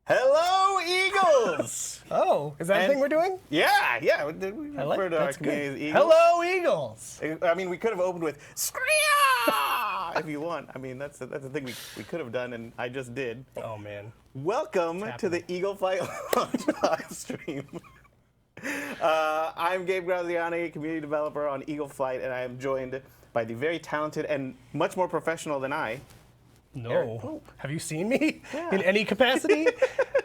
Hello, Eagles! Oh, is that a thing we're doing? Yeah. We I like refer to our that's community as good. Eagles. Hello, Eagles! I mean, we could have opened with Scream if you want. I mean, that's the thing we could have done, and I just did. Oh, man. Welcome to the Eagle Flight Launch live stream. I'm Gabe Graziani, community developer on Eagle Flight, and I am joined by the very talented and much more professional than I, Eric No. Pope. Have you seen me Yeah. in any capacity?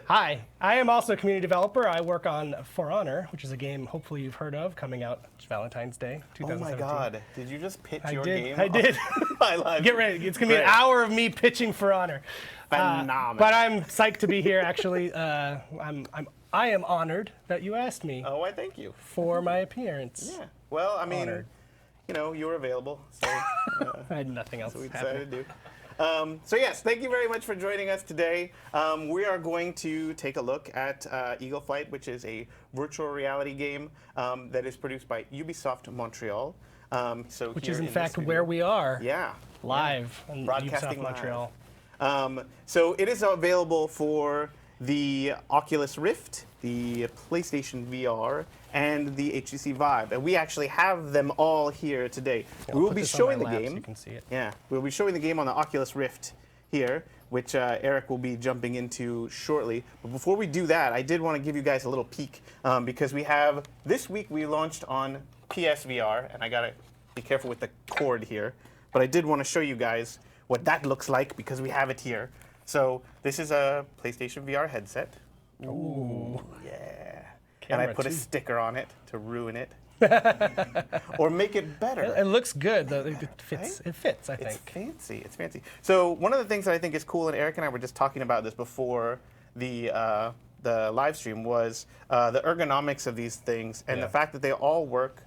Hi, I am also a community developer. I work on For Honor, which is a game hopefully you've heard of, coming out Valentine's Day, Oh 2017. my God! Did you just pitch I your did. game? I did. My live. Get ready. It's going to be an Great. hour of me pitching For Honor. Phenomenal. But I'm psyched to be here, actually. I am honored that you asked me Oh, I thank you. for my appearance. Yeah. Well, I mean, Honored. you know, you were available, so I had nothing else we happening. decided to do. So yes, thank you very much for joining us today. We are going to take a look at Eagle Flight, which is a virtual reality game that is produced by Ubisoft Montreal. Which here is, in this fact, studio- where we are, Yeah. live on Broadcasting Ubisoft live. Montreal. So it is available for the Oculus Rift, the PlayStation VR, and the HTC Vive. And we actually have them all here today. I'll We will put be this on showing my the lap so game. you can see it. Yeah, we'll be showing the game on the Oculus Rift here, which Eric will be jumping into shortly. But before we do that, I did want to give you guys a little peek because this week we launched on PSVR, and I gotta be careful with the cord here, but I did want to show you guys what that looks like because we have it here. So this is a PlayStation VR headset. Ooh. Yeah. And I Camera, put a too. sticker on it to ruin it. Or make it better. It looks good, though. It fits. Right? It fits, I It's think. fancy. It's fancy. So one of the things that I think is cool, and Eric and I were just talking about this before the live stream, was the ergonomics of these things and Yeah. the fact that they all work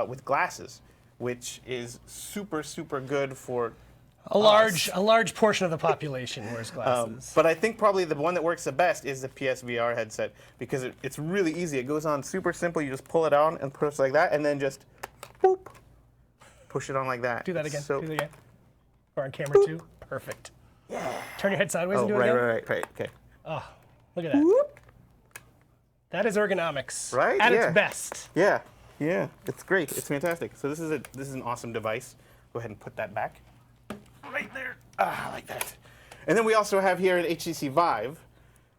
with glasses, which is super, super good for A large portion of the population wears glasses. but I think probably the one that works the best is the PSVR headset because it's really easy. It goes on super simple. You just pull it on and push like that, and then just boop, push it on like that. Do that It's again. So, Do that again. Or on camera too. Perfect. yeah. Turn your head sideways Oh, and do it right, again. right. Okay. Oh, look at that. That is ergonomics. Right? At Yeah. its best. Yeah. It's great. It's fantastic. So this is an awesome device. Go ahead and put that back. Right there. Like that. And then we also have here an HTC Vive,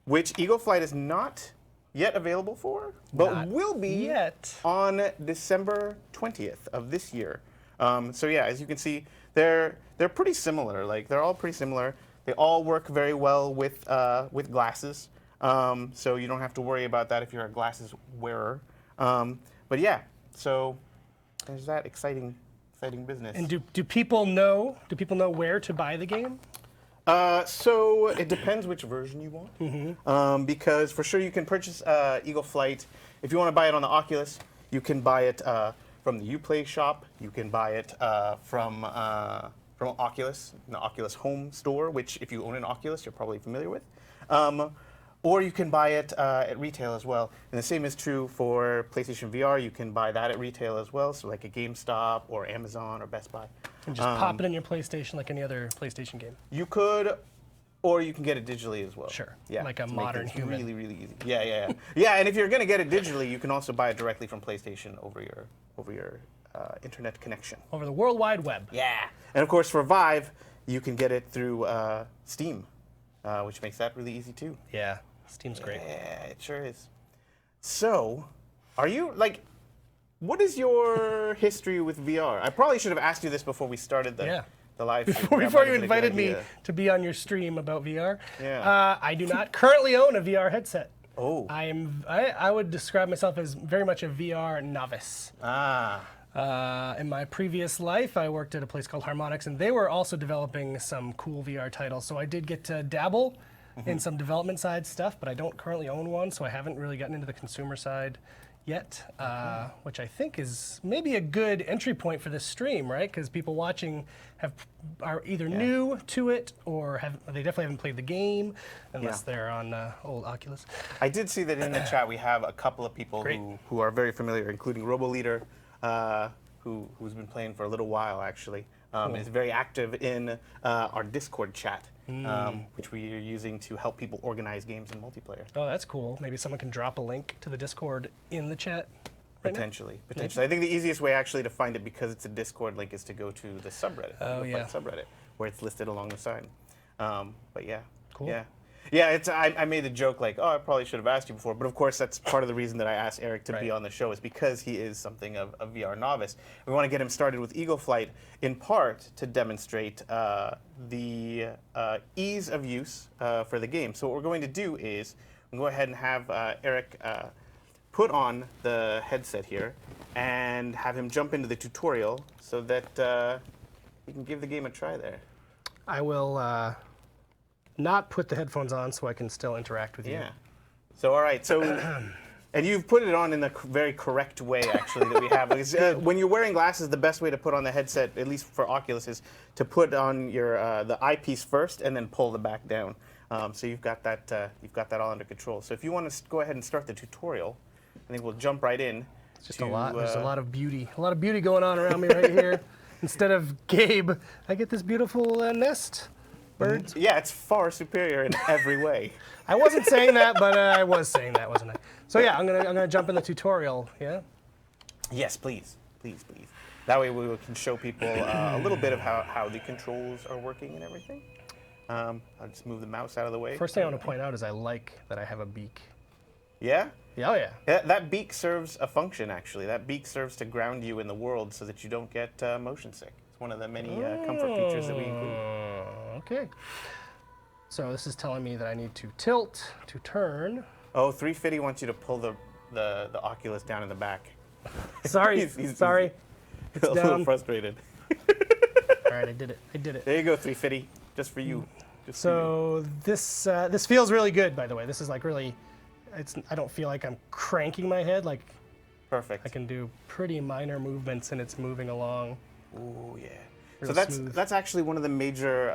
which Eagle Flight is not yet available for, but Not will be yet. on December 20th of this year. So yeah, as you can see, they're pretty similar. Like they're all pretty similar. They all work very well with glasses. So you don't have to worry about that if you're a glasses wearer. But yeah, so there's that exciting business. And do people know where to buy the game? So it depends which version you want. Because for sure you can purchase Eagle Flight. If you want to buy it on the Oculus, you can buy it from the Uplay shop. You can buy it from Oculus, the Oculus Home Store, which if you own an Oculus, you're probably familiar with. Or you can buy it at retail as well. And the same is true for PlayStation VR. You can buy that at retail as well, so like a GameStop or Amazon or Best Buy. And just pop it in your PlayStation like any other PlayStation game. You could Or you can get it digitally as well. Sure. Yeah. Like a to make modern things human. Really, really easy. Yeah. Yeah, and if you're going to get it digitally, you can also buy it directly from PlayStation over your internet connection. Over the World Wide Web. Yeah. And of course, for Vive, you can get it through Steam, which makes that really easy too. Yeah. Steam's great. Yeah, it sure is. So, are you like? What is your history with VR? I probably should have asked you this before we started the live stream. Before That might you have been a good invited me idea. to be on your stream about VR. Yeah. I do not currently own a VR headset. Oh. I would describe myself as very much a VR novice. Ah. In my previous life, I worked at a place called Harmonix, and they were also developing some cool VR titles. So I did get to dabble in some development side stuff, but I don't currently own one, so I haven't really gotten into the consumer side yet, which I think is maybe a good entry point for this stream, right? Because people watching are either new to it or they definitely haven't played the game, unless they're on old Oculus. I did see that in the chat we have a couple of people who are very familiar, including RoboLeader, who's been playing for a little while actually. Is very active in our Discord chat, which we are using to help people organize games and multiplayer. Oh, that's cool. Maybe someone can drop a link to the Discord in the chat. Right Potentially. I think the easiest way actually to find it, because it's a Discord link, is to go to the subreddit. Oh, yeah. Subreddit, where it's listed along the side. But yeah. Cool. Yeah. Yeah, I made the joke like, oh, I probably should have asked you before, but of course that's part of the reason that I asked Eric to be on the show, is because he is something of a VR novice. We want to get him started with Eagle Flight, in part to demonstrate the ease of use for the game. So what we're going to do is we'll go ahead and have Eric put on the headset here and have him jump into the tutorial so that we can give the game a try there. I will not put the headphones on so I can still interact with you. Yeah. So, all right. So, and you've put it on in the very correct way, actually, that we have. Because, when you're wearing glasses, the best way to put on the headset, at least for Oculus, is to put on your the eyepiece first and then pull the back down. So you've got that all under control. So if you want to go ahead and start the tutorial, I think we'll jump right in. It's just a lot. There's a lot of beauty going on around me right here. Instead of Gabe, I get this beautiful nest. Birds. Yeah, it's far superior in every way. I wasn't saying that, but I was saying that, wasn't I? So yeah, I'm gonna jump in the tutorial. Yeah. Yes, please. That way we can show people a little bit of how the controls are working and everything. I'll just move the mouse out of the way. First thing I want to point out is I like that I have a beak. Yeah? Yeah, oh yeah. That beak serves a function, actually. That beak serves to ground you in the world so that you don't get motion sick. It's one of the many comfort features that we include. Okay. So this is telling me that I need to tilt to turn. Oh, 350 wants you to pull the Oculus down in the back. Sorry, sorry. He's a little frustrated. All right, I did it. There you go, 350, just for you. So this feels really good, by the way. This is like really, I don't feel like I'm cranking my head. Like, perfect. I can do pretty minor movements and it's moving along. Ooh, yeah. Real So smooth. that's actually one of the major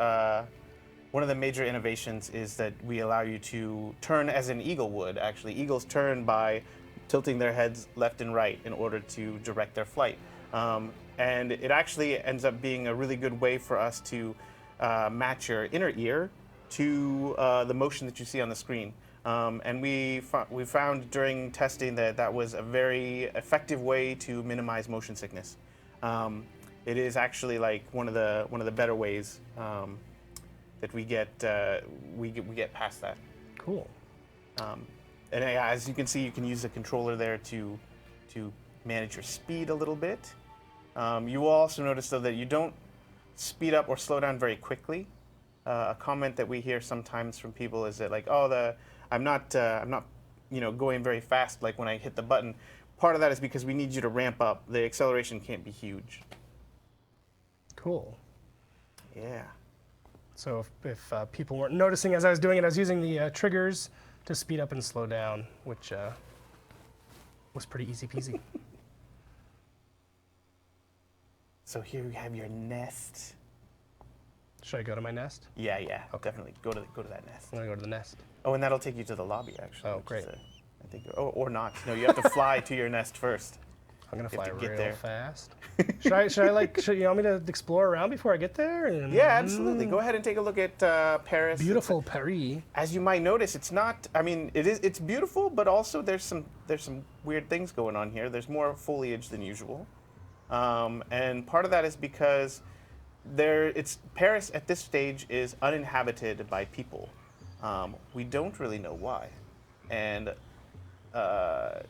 innovations, is that we allow you to turn as an eagle would. Actually, eagles turn by tilting their heads left and right in order to direct their flight. And it actually ends up being a really good way for us to match your inner ear to the motion that you see on the screen. And we found during testing that was a very effective way to minimize motion sickness. It is actually like one of the better ways that we get past that. Cool. And as you can see, you can use the controller there to manage your speed a little bit. You will also notice though that you don't speed up or slow down very quickly. A comment that we hear sometimes from people is that like, oh, I'm not going very fast like when I hit the button. Part of that is because we need you to ramp up. The acceleration can't be huge. Cool. Yeah. So if people weren't noticing as I was doing it, I was using the triggers to speed up and slow down, which was pretty easy peasy. So here we have your nest. Should I go to my nest? Yeah, definitely. Go to that nest. I'm gonna go to the nest. Oh, and that'll take you to the lobby, actually. Oh, great. I think, or not. No, you have to fly to your nest first. I'm gonna You have fly to get real there. fast. Should you want me to explore around before I get there? And Yeah, absolutely. Go ahead and take a look at Paris. beautiful Paris. As you might notice, it's not. I mean, it's beautiful, but also there's some weird things going on here. There's more foliage than usual, and part of that is because Paris at this stage is uninhabited by people. We don't really know why, and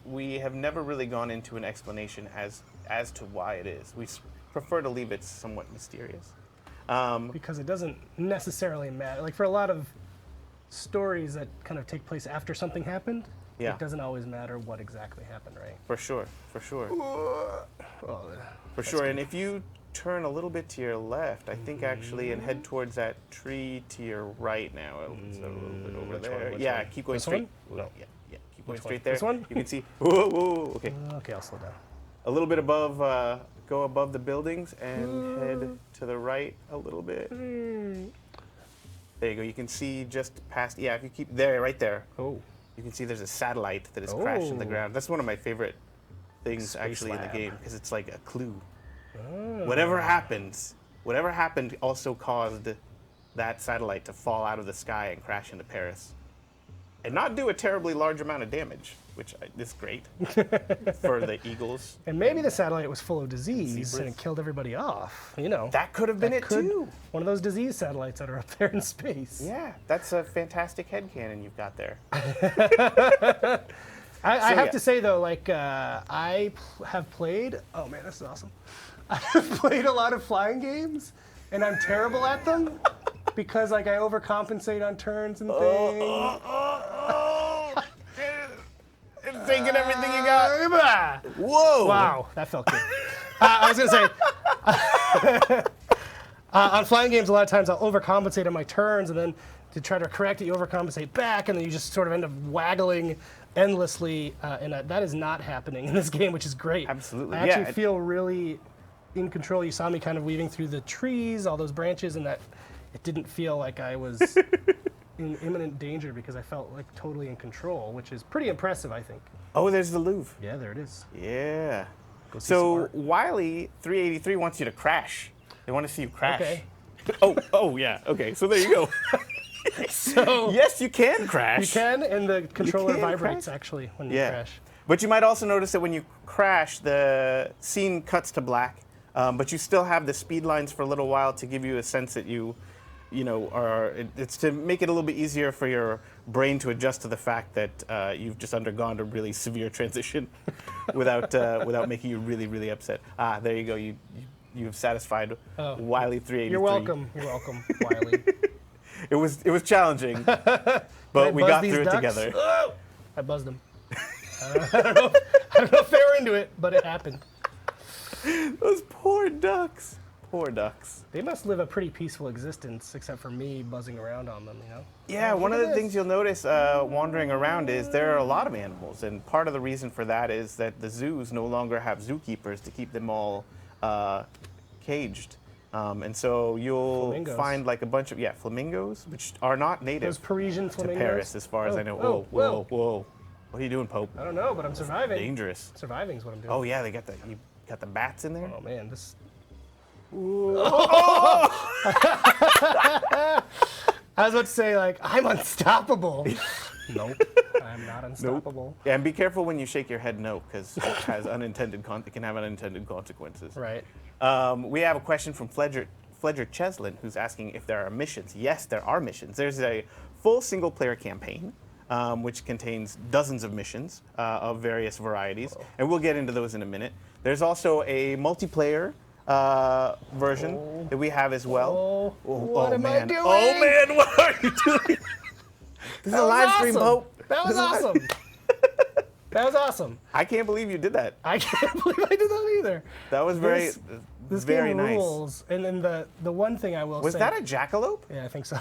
we have never really gone into an explanation as to why it is. We prefer to leave it somewhat mysterious. Because it doesn't necessarily matter. Like for a lot of stories that kind of take place after something happened, Yeah. it doesn't always matter what exactly happened, right? For sure, for sure. Oh, For sure, and if you turn a little bit to your left, I think actually, and head towards that tree to your right now. It's a little bit over there. which Yeah, one? keep going This straight. one? No. Yeah, keep going Which straight one? there. This one? You can see. Whoa, whoa, okay. Okay, I'll slow down. A little bit above, go above the buildings and head to the right a little bit. There you go. You can see just past. Yeah, if you keep there, right there. Oh. You can see there's a satellite that has crashed in the Oh. ground. That's one of my favorite things Space actually in lab. the game because it's like a clue. Oh. Whatever happened also caused that satellite to fall out of the sky and crash into Paris. And not do a terribly large amount of damage, which is great for the Eagles. And maybe the satellite was full of disease Zebras. and it killed everybody off. You know. That could have been That it could- too. One of those disease satellites that are up there in space. Yeah, that's a fantastic headcanon you've got there. I have yeah. to say though, like have played. Oh man, this is awesome. I have played a lot of flying games, and I'm terrible at them because like I overcompensate on turns and things. It's taking everything you got. Whoa! Wow, that felt good. I was gonna say, on flying games, a lot of times I'll overcompensate on my turns, and then to try to correct it, you overcompensate back, and then you just sort of end up waggling endlessly. And that is not happening in this game, which is great. Absolutely, I yeah, actually feel really in control. You saw me kind of weaving through the trees, all those branches, and that it didn't feel like I was in imminent danger because I felt like totally in control, which is pretty impressive, I think. Oh, there's the Louvre. Yeah, there it is. Yeah. Go see some So art. Wiley 383 wants you to crash. They want to see you crash. Okay. Oh yeah. Okay. So there you go. So Yes, you can crash. you can, and the controller can vibrates crash. actually when you Yeah. crash. But you might also notice that when you crash, the scene cuts to black, but you still have the speed lines for a little while to give you a sense that it's to make it a little bit easier for your brain to adjust to the fact that you've just undergone a really severe transition without making you really, really upset. There you go. You have satisfied Wiley 383. You're welcome. You're welcome, Wiley. It was challenging, Can I but we buzz got these through it ducks? together. Oh! I buzzed them. I don't know if they were into it, but it happened. Those poor ducks. Poor ducks. They must live a pretty peaceful existence, except for me buzzing around on them, you know? Yeah, Oh, one of look the at things this. you'll notice wandering around is there are a lot of animals, and part of the reason for that is that the zoos no longer have zookeepers to keep them all caged. And so you'll Flamingos. find like a bunch of, flamingos, which are not Those native Parisian to flamingos. Paris as far as Oh, I know. oh, Whoa. What are you doing, Pope? I don't know, but I'm surviving. Dangerous. Surviving is what I'm doing. Oh yeah, you got the bats in there? Oh man, this. I was about to say like I'm unstoppable. Nope, I'm not unstoppable. Yeah, and be careful when you shake your head no, because it has it can have unintended consequences. Right. We have a question from Fledger Cheslin, who's asking if there are missions. Yes, there are missions. There's a full single-player campaign, which contains dozens of missions of various varieties, and we'll get into those in a minute. There's also a multiplayer version that we have as well. What am I doing? Oh man, what are you doing? This is a live stream, awesome. Pope. That was awesome. That was awesome. I can't believe you did that. I can't believe I did that either. That was This very game nice. rules. And then the one thing I will Was say. that a jackalope? Yeah, I think so.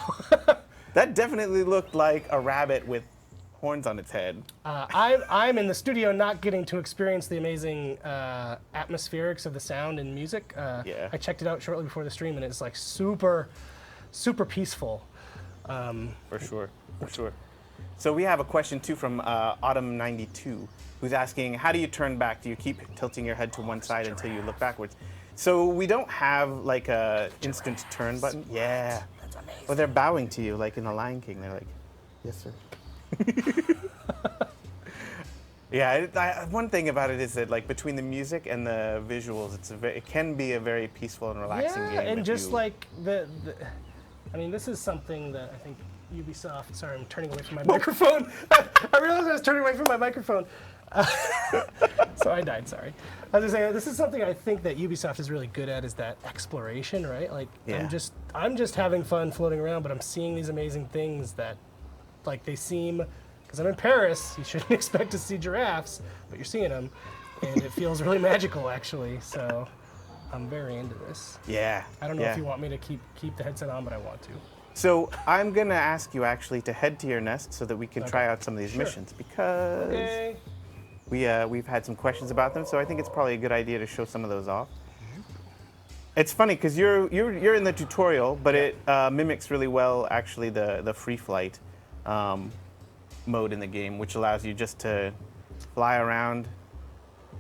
That definitely looked like a rabbit with horns on its head. I'm in the studio not getting to experience the amazing atmospherics of the sound and music. Yeah. I checked it out shortly before the stream, and it's like super, super peaceful. For sure. So we have a question too from Autumn92, who's asking, how do you turn back? Do you keep tilting your head to one side until you look backwards? So we don't have like a instant turn button. Yeah. That's amazing. Well, they're bowing to you like in The Lion King. They're like, yes, sir. Yeah, one thing about it is that like between the music and the visuals, it can be a very peaceful and relaxing game. Yeah, and just like I mean, this is something that I think Ubisoft. Sorry, I'm turning away from my microphone. I realized I was turning away from my microphone. So I died. Sorry. I was just saying, this is something I think that Ubisoft is really good at, is that exploration, right? Like, Yeah. I'm just having fun floating around, but I'm seeing these amazing things that, like, they seem. Because I'm in Paris, you shouldn't expect to see giraffes, but you're seeing them, and it feels really magical, actually. So I'm very into this. Yeah. I don't know if you want me to keep the headset on, but I want to. So I'm gonna ask you actually to head to your nest so that we can try out some of these Sure. missions, because Okay. we've had some questions about them. So I think it's probably a good idea to show some of those off. It's funny because you're in the tutorial, but it mimics really well actually the free flight mode in the game, which allows you just to fly around,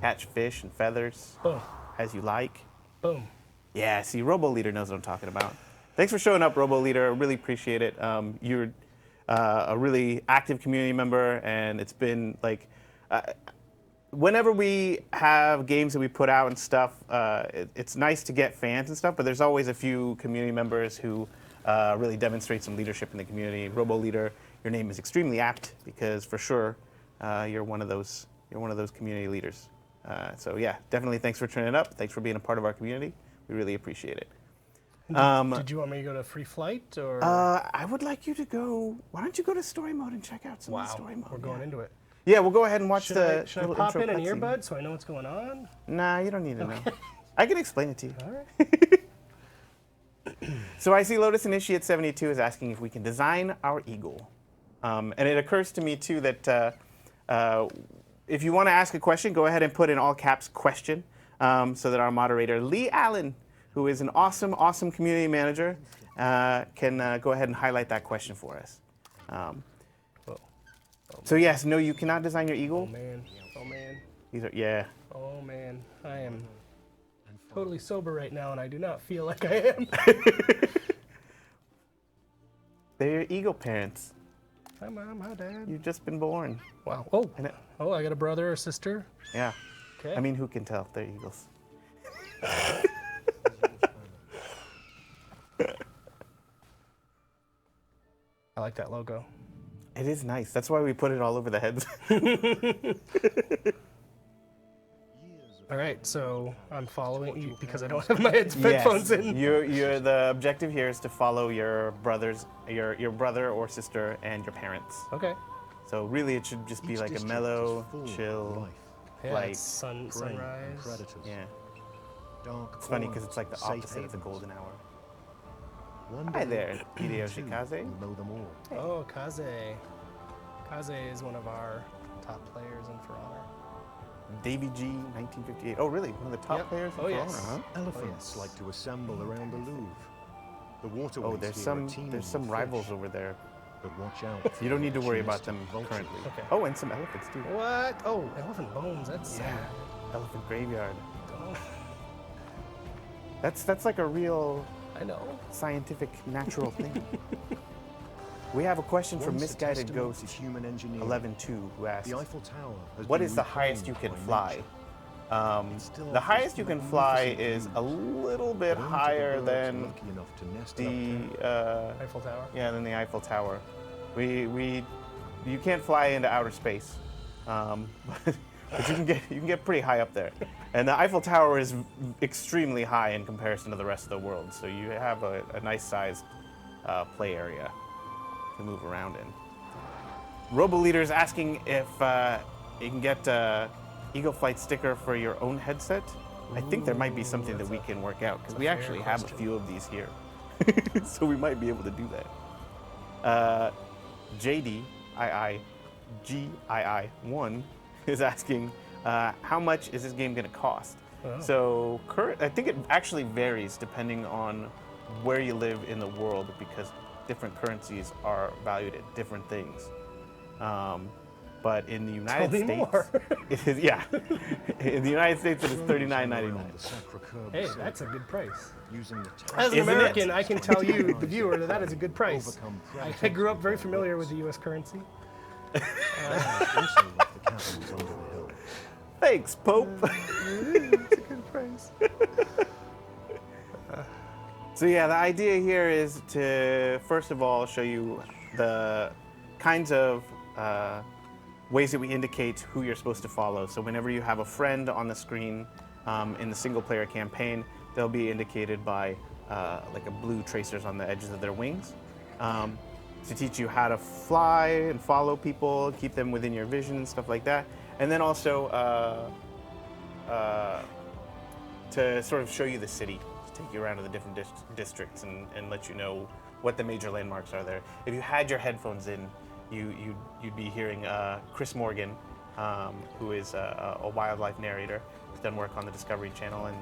catch fish and feathers Boom. as you like. Boom. Yeah, see, Robo Leader knows what I'm talking about. Thanks for showing up, Robo Leader. I really appreciate it. You're a really active community member, and it's been like, whenever we have games that we put out and stuff, it's nice to get fans and stuff, but there's always a few community members who really demonstrate some leadership in the community. Robo Leader, your name is extremely apt because for sure you're one of those community leaders. So yeah, definitely thanks for turning up. Thanks for being a part of our community. We really appreciate it. Did you want me to go to free flight or? I would like you to go. Why don't you go to story mode and check out some of the story mode? We're going into it. Yeah, we'll go ahead and watch Should I little pop intro in an cutscene. earbud so I know what's going on? Nah, you don't need to know. I can explain it to you. All right. So I see Lotus Initiate 72 is asking if we can design our eagle. And it occurs to me too that if you want to ask a question, go ahead and put in all caps question so that our moderator, Lee Allen, who is an awesome, awesome community manager, can go ahead and highlight that question for us. So yes, no, you cannot design your Oh eagle. man. Oh man. These are, yeah. Oh man. I am totally sober right now, and I do not feel like I am. They're your eagle parents. Hi mom. Hi dad. You've just been born. Wow. Oh. And it, Oh, I got a brother or sister. yeah. Okay. I mean, who can tell? They're eagles. I like that logo. It is nice. That's why we put it all over the heads. All right, so I'm following you because I don't have my headphones in. You're the objective here is to follow your your brother or sister and your parents. Okay. So really, it should just be like a mellow, chill Yeah, flight. it's sunrise. Predators. Yeah. Dark It's funny because it's like the safe opposite of the havens. golden hour. One Hi day, there, Hideo two Shikaze. will know them all. Oh, Kaze. Kaze is one of our top players in For Honor. Davy G, 1958. Oh, really? One of the top Yep. players in Oh, For yes. Honor, huh? Elephants yes. like to assemble around the Louvre. The waterways Oh, there's here some are teeming there's some with rivals fish, over there. but watch out. You don't need to worry about opportunistic them vultures. currently. Okay. Oh, and some elephants too. What? Oh, elephant bones. That's Yeah. sad. Elephant graveyard. Oh, That's like a real I know. scientific, natural thing. We have a question from Once a Misguided testament Ghost to human engineering, 11.2 who asks, the Eiffel Tower has what been is the highest you reclaimed can by fly? nature. It still The offers highest you can fly magnificent is a views, little bit but only to the higher birds than lucky enough to nest it up the there. Eiffel Tower. than the Eiffel Tower. You can't fly into outer space, but you can get pretty high up there. And the Eiffel Tower is extremely high in comparison to the rest of the world, so you have a nice sized play area to move around in. Robo Leader is asking if you can get Eagle Flight sticker for your own headset. I think there might be something that we can work out because we fair actually have a question. few of these here, so we might be able to do that. JDIIGII1 is asking how much is this game going to cost? Oh. So I think it actually varies depending on where you live in the world because different currencies are valued at different things. But in the United me States, more. it is, yeah. In the United States, it is $39.99. Around the Sacre-Cœur Hey, Basilica, that's a good price. using the As an Isn't it? American, I can tell you, the viewer, that is a good price. overcome I grew up very familiar with the U.S. currency. also left the castles under the hill. Thanks, Pope. It's a good price. So yeah, the idea here is to first of all show you the kinds of ways that we indicate who you're supposed to follow. So whenever you have a friend on the screen in the single-player campaign, they'll be indicated by like a blue tracers on the edges of their wings to teach you how to fly and follow people, keep them within your vision and stuff like that. And then also to sort of show you the city, to take you around to the different districts and let you know what the major landmarks are there. If you had your headphones in, you'd be hearing Chris Morgan, who is a wildlife narrator. He's done work on the Discovery Channel and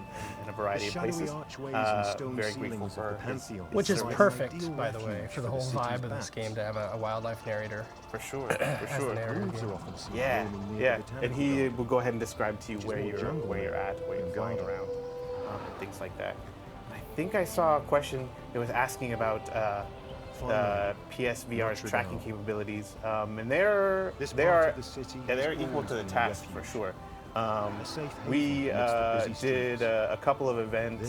a variety of Shadowy places. archways and stone Very grateful ceilings of for the Pantheon. Which is provide an perfect, ideal by the way, refuge for the whole city's vibe of this bats. game to have a wildlife narrator for sure, for as the sure. narrator. Wolves are often seen Yeah, roaming near yeah, the and botanical he garden. will go ahead and describe to you is where more you're jungle where you're at, where you're than flying garden. around, and things like that. I think I saw a question that was asking about the PSVR's Notre tracking Dame. capabilities, and they're This they part are of the city yeah, they're has equal always to the been a task for refuge. sure. safe We haven amidst the busy did streets. a couple of events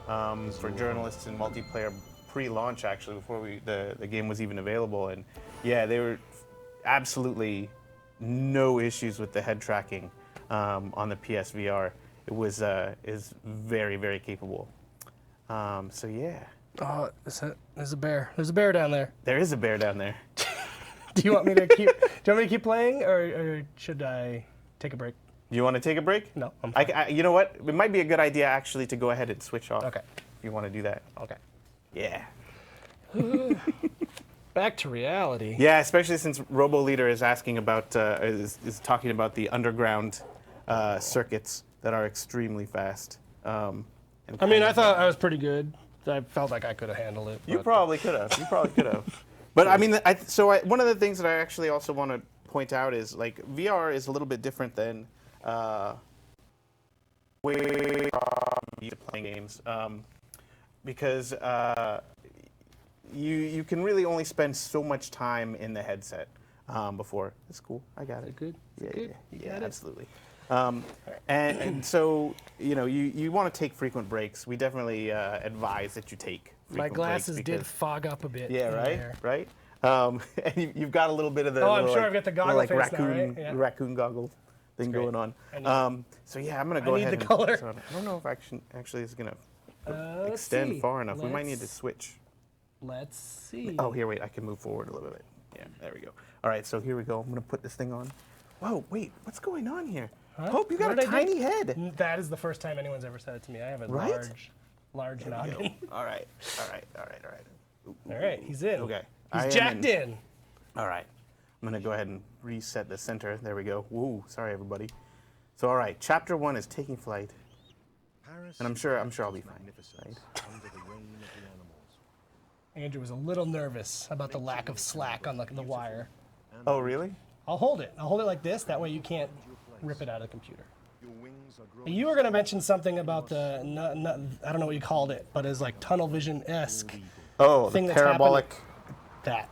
This for your journalists and multiplayer pre-launch, actually, before the game was even available. And yeah, they were absolutely no issues with the head tracking on the PSVR. It was is very, very capable. So yeah, Oh, there's a bear. There's a bear down there. there is a bear down there. Do you want me to keep? Do you want me to keep playing, or should I take a break? You want to take a break? No, I'm fine. You know what? It might be a good idea actually to go ahead and switch off. Okay. If you want to do that. Okay. Yeah. Back to reality. Yeah, especially since Robo Leader is asking about is talking about the underground circuits that are extremely fast. And I mean, kind I of- thought I was pretty good. I felt like I could have handled it. you but- probably could have. You probably could have. But I mean, one of the things that I actually also want to point out is like VR is a little bit different than way to playing games because you can really only spend so much time in the headset before it's cool. I got it. Good? Yeah, Good? yeah, You yeah, got it? absolutely. And so you want to take frequent breaks. We definitely advise that you take frequent My glasses breaks did because- fog up a bit. yeah, in right, there. right. And you've got a little bit of the. Oh, I'm little, sure like, I've got the little, goggle like face now, raccoon, right? Yeah. raccoon goggle thing great. going I need on. So yeah, I'm gonna go I need ahead the and color. so I don't know if actually it's gonna Let's extend see. far enough. We might need to Let's- switch. Let's see. Oh, here, wait. I can move forward a little bit. Yeah, there we go. All right, so here we go. I'm gonna put this thing on. Whoa, wait. What's going on here? Huh? Hope you got What a did I do? tiny head. That is the first time anyone's ever said it to me. I have a Right? large There we go. noggin. All right, all right, all right, all right. Ooh, All right, he's in. Okay. He's I am jacked in. All right. I'm going to go ahead and reset the center. There we go. Woo, sorry, everybody. So, all right, chapter 1 is taking flight. Paris And I'm sure I'll be fine, magnificence right? under the reign of the animals. Andrew was a little nervous about the lack of slack on the wire. Oh, really? I'll hold it. I'll hold it like this. That way you can't rip it out of the computer. Your wings are And growing you were going to mention something about the, I don't know what you called it, but it's like tunnel vision-esque. Oh, Thing the that's happened- parabolic That.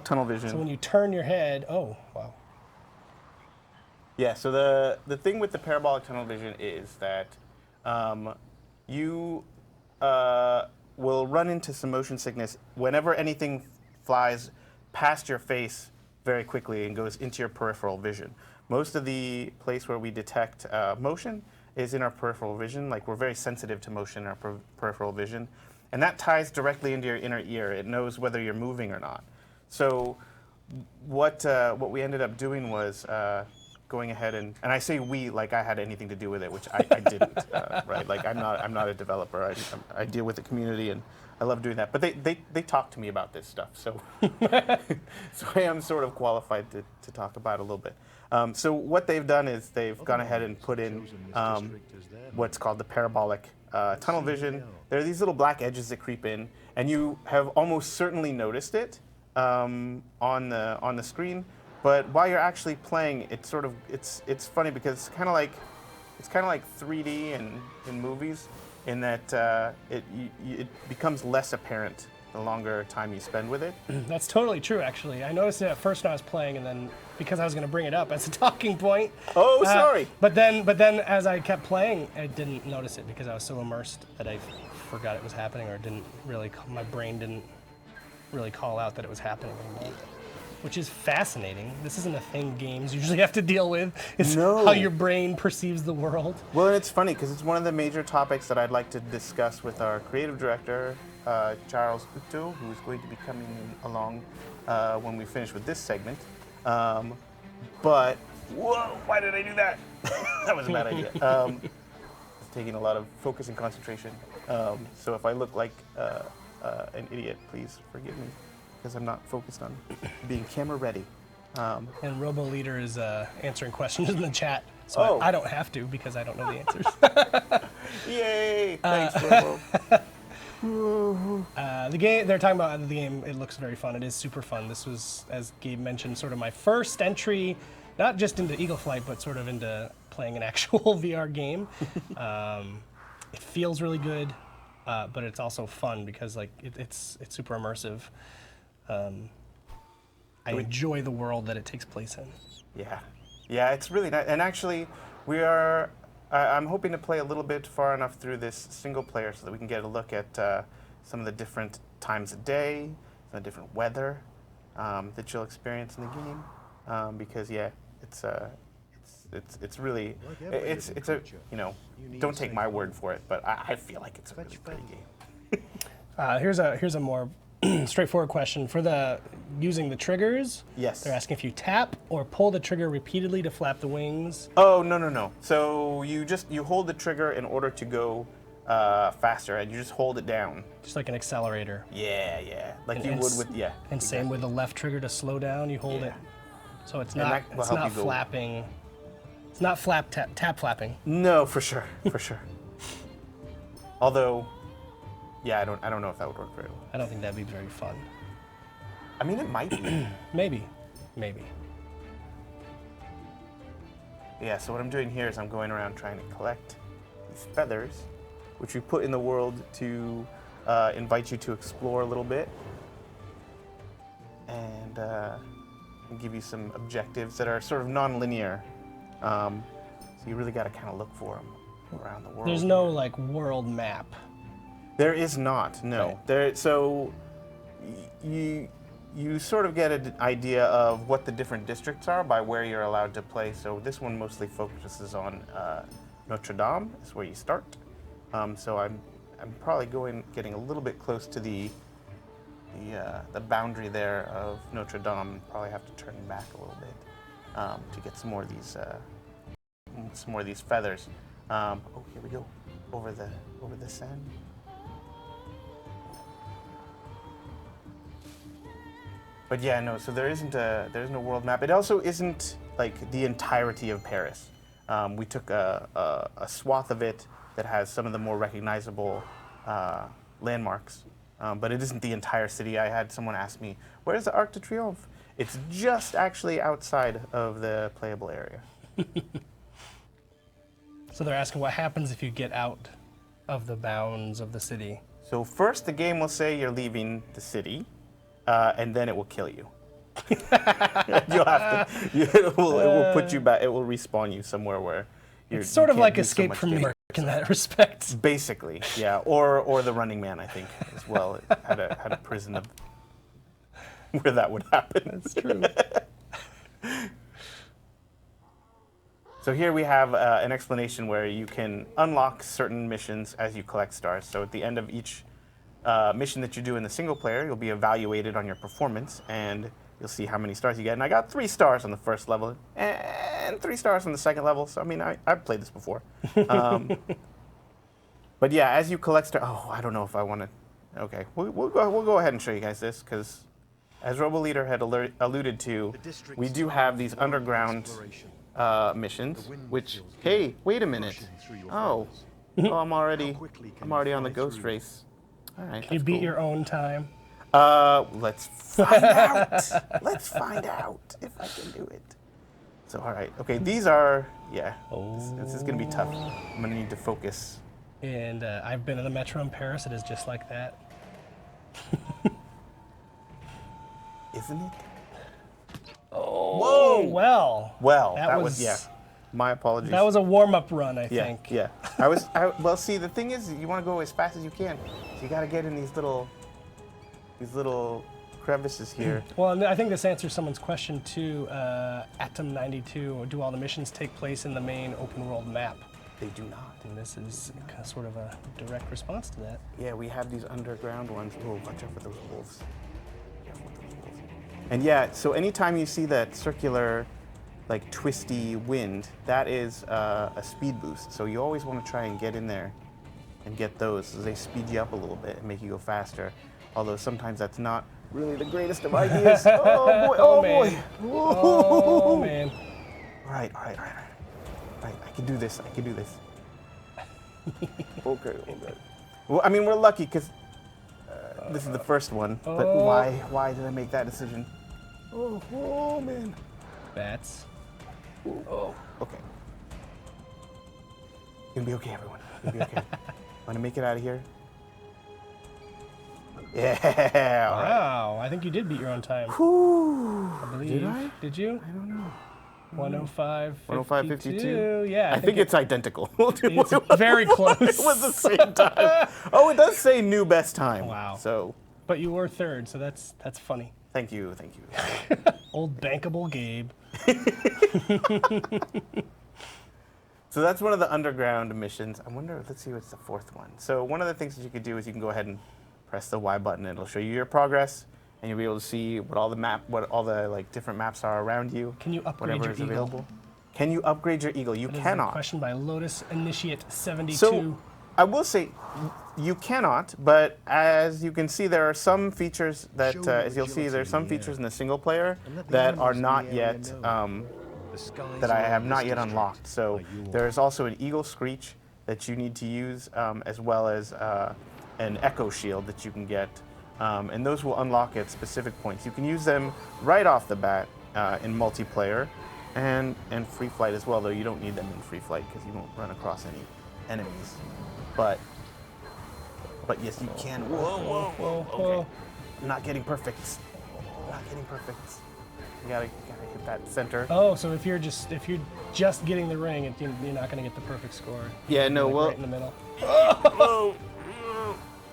tunnel So vision. when you turn your head, oh, wow. Yeah, so the thing with the parabolic tunnel vision is that you will run into some motion sickness whenever anything flies past your face very quickly and goes into your peripheral vision. Most of the place where we detect motion is in our peripheral vision. Like, we're very sensitive to motion in our peripheral vision. And that ties directly into your inner ear. It knows whether you're moving or not. So what we ended up doing was going ahead and I say we like I had anything to do with it, which I didn't, right? Like, I'm not a developer. I deal with the community and I love doing that. But they talk to me about this stuff, so so I am sort of qualified to talk about it a little bit. So what they've done is they've gone ahead and put in what's called the parabolic tunnel vision. There are these little black edges that creep in, and you have almost certainly noticed it on the screen, but while you're actually playing, it's sort of it's funny because it's kind of like 3D in movies, in that it becomes less apparent the longer time you spend with it. That's totally true, actually. I noticed it at first when I was playing, and then because I was going to bring it up as a talking point. Oh, sorry. But then as I kept playing, I didn't notice it because I was so immersed that I forgot it was happening, or my brain didn't really call out that it was happening anymore. Which is fascinating. This isn't a thing games usually have to deal with. It's how your brain perceives the world. Well, and it's funny because it's one of the major topics that I'd like to discuss with our creative director, Charles Huteau, who is going to be coming along when we finish with this segment. But, whoa, why did I do that? That was a bad idea. It's taking a lot of focus and concentration. So if I look like an idiot, please forgive me, because I'm not focused on being camera ready. And Robo Leader is answering questions in the chat, so I don't have to because I don't know the answers. Yay! Thanks, Robo. The game they're talking about, the game, it looks very fun. It is super fun. This was, as Gabe mentioned, sort of my first entry, not just into Eagle Flight, but sort of into playing an actual VR game. It feels really good, but it's also fun because like it's super immersive. I enjoy the world that it takes place in. Yeah, it's really nice. And actually, I'm hoping to play a little bit far enough through this single player so that we can get a look at some of the different times of day, some of the different weather that you'll experience in the game. Because it's really, it's a, don't take my word for it, but I feel like it's a really pretty game. Here's a more straightforward question. For using the triggers, yes, they're asking if you tap or pull the trigger repeatedly to flap the wings. Oh, no. So you hold the trigger in order to go faster, and you just hold it down. Just like an accelerator. Yeah. Like you would with, And exactly. Same with the left trigger to slow down, you hold it. So it's not flapping. It's not tap flapping. No, for sure. Although, yeah, I don't know if that would work very well. I don't think that'd be very fun. I mean, it might be. Maybe. Yeah, so what I'm doing here is I'm going around trying to collect these feathers, which we put in the world to invite you to explore a little bit and give you some objectives that are sort of non-linear. So you really got to kind of look for them around the world. There's no like world map. There is not, no. Right. So you sort of get an idea of what the different districts are by where you're allowed to play. So this one mostly focuses on Notre Dame, is where you start. So I'm probably getting a little bit close to the boundary there of Notre Dame, and probably have to turn back a little bit to get some more of these feathers. Oh, here we go, over the sand. But yeah, no. So there's no world map. It also isn't like the entirety of Paris. We took a swath of it that has some of the more recognizable landmarks, but it isn't the entire city. I had someone ask me, "Where's the Arc de Triomphe?" It's just actually outside of the playable area. So they're asking what happens if you get out of the bounds of the city. So first, the game will say you're leaving the city. And then it will kill you. You'll have to. It will put you back. It will respawn you somewhere where you're. It's sort of like Escape from New York in that respect. Basically, yeah. Or the Running Man, I think, as well. It had a prison of where that would happen. That's true. So here we have an explanation where you can unlock certain missions as you collect stars. So at the end of each mission that you do in the single player, you'll be evaluated on your performance, and you'll see how many stars you get. And I got 3 stars on the first level, and 3 stars on the second level. So I mean, I've played this before. But yeah, as you collect stars, I don't know if I want to. Okay, we'll go ahead and show you guys this, because as Robo Leader had alluded to, we do have these underground missions. Which, hey, wait a minute. I'm already on the ghost race. All right, Can you beat your own time? Let's find out. Let's find out if I can do it. So, all right. Okay, these are, yeah. This is going to be tough. I'm going to need to focus. And I've been to the Metro in Paris. It is just like that. Isn't it? Oh, well. Well, That that was- yeah. My apologies. That was a warm-up run, I yeah, think. yeah. Well, see, the thing is, you want to go as fast as you can. So you got to get in these little crevices here. Well, and I think this answers someone's question too. Atom92, do all the missions take place in the main open world map? They do not. And this is sort of a direct response to that. Yeah, we have these underground ones. Oh, watch out for those wolves. Careful with those wolves. And yeah, so anytime you see that circular, like twisty wind, that is a speed boost. So you always want to try and get in there and get those. So they speed you up a little bit and make you go faster. Although sometimes that's not really the greatest of ideas. Oh boy! Oh boy! Oh man! All right. I can do this. Okay. Well, I mean, we're lucky because this is the first one. But why did I make that decision? Oh man. Bats. Oh. Okay. You're gonna be okay, everyone. You're gonna be okay. Want to make it out of here? Yeah. All right. Wow! I think you did beat your own time. Whew. I believe. Did I? Did you? I don't know. 105.52. Yeah. I think it's identical. It's very close. It was the same time. Oh, it does say new best time. Wow. So, But you were third, so that's funny. thank you. Old bankable Gabe. So that's one of the underground missions. I wonder, let's see what's the fourth one. So one of the things that you could do is you can go ahead and press the Y button. It'll show you your progress, and you'll be able to see what all the like different maps are around you. Can you upgrade whatever your is eagle? available. Can you upgrade your eagle? You That is a cannot. question by Lotus Initiate 72. So I will say you cannot, but as you can see, there are some features that, Show your as you'll see, there are some agility, features in the single player And let the that are animals in not the area yet know. The skies that I around have not this yet district unlocked. So are yours. there's also an eagle screech that you need to use, as well as an echo shield that you can get, and those will unlock at specific points. You can use them right off the bat in multiplayer, and free flight as well. Though you don't need them in free flight because you won't run across any enemies. But yes, you can. Whoa. Okay. I'm not getting perfect. You gotta hit that center. Oh, so if you're just getting the ring, you're not going to get the perfect score. Yeah, no, Like well, right in the middle.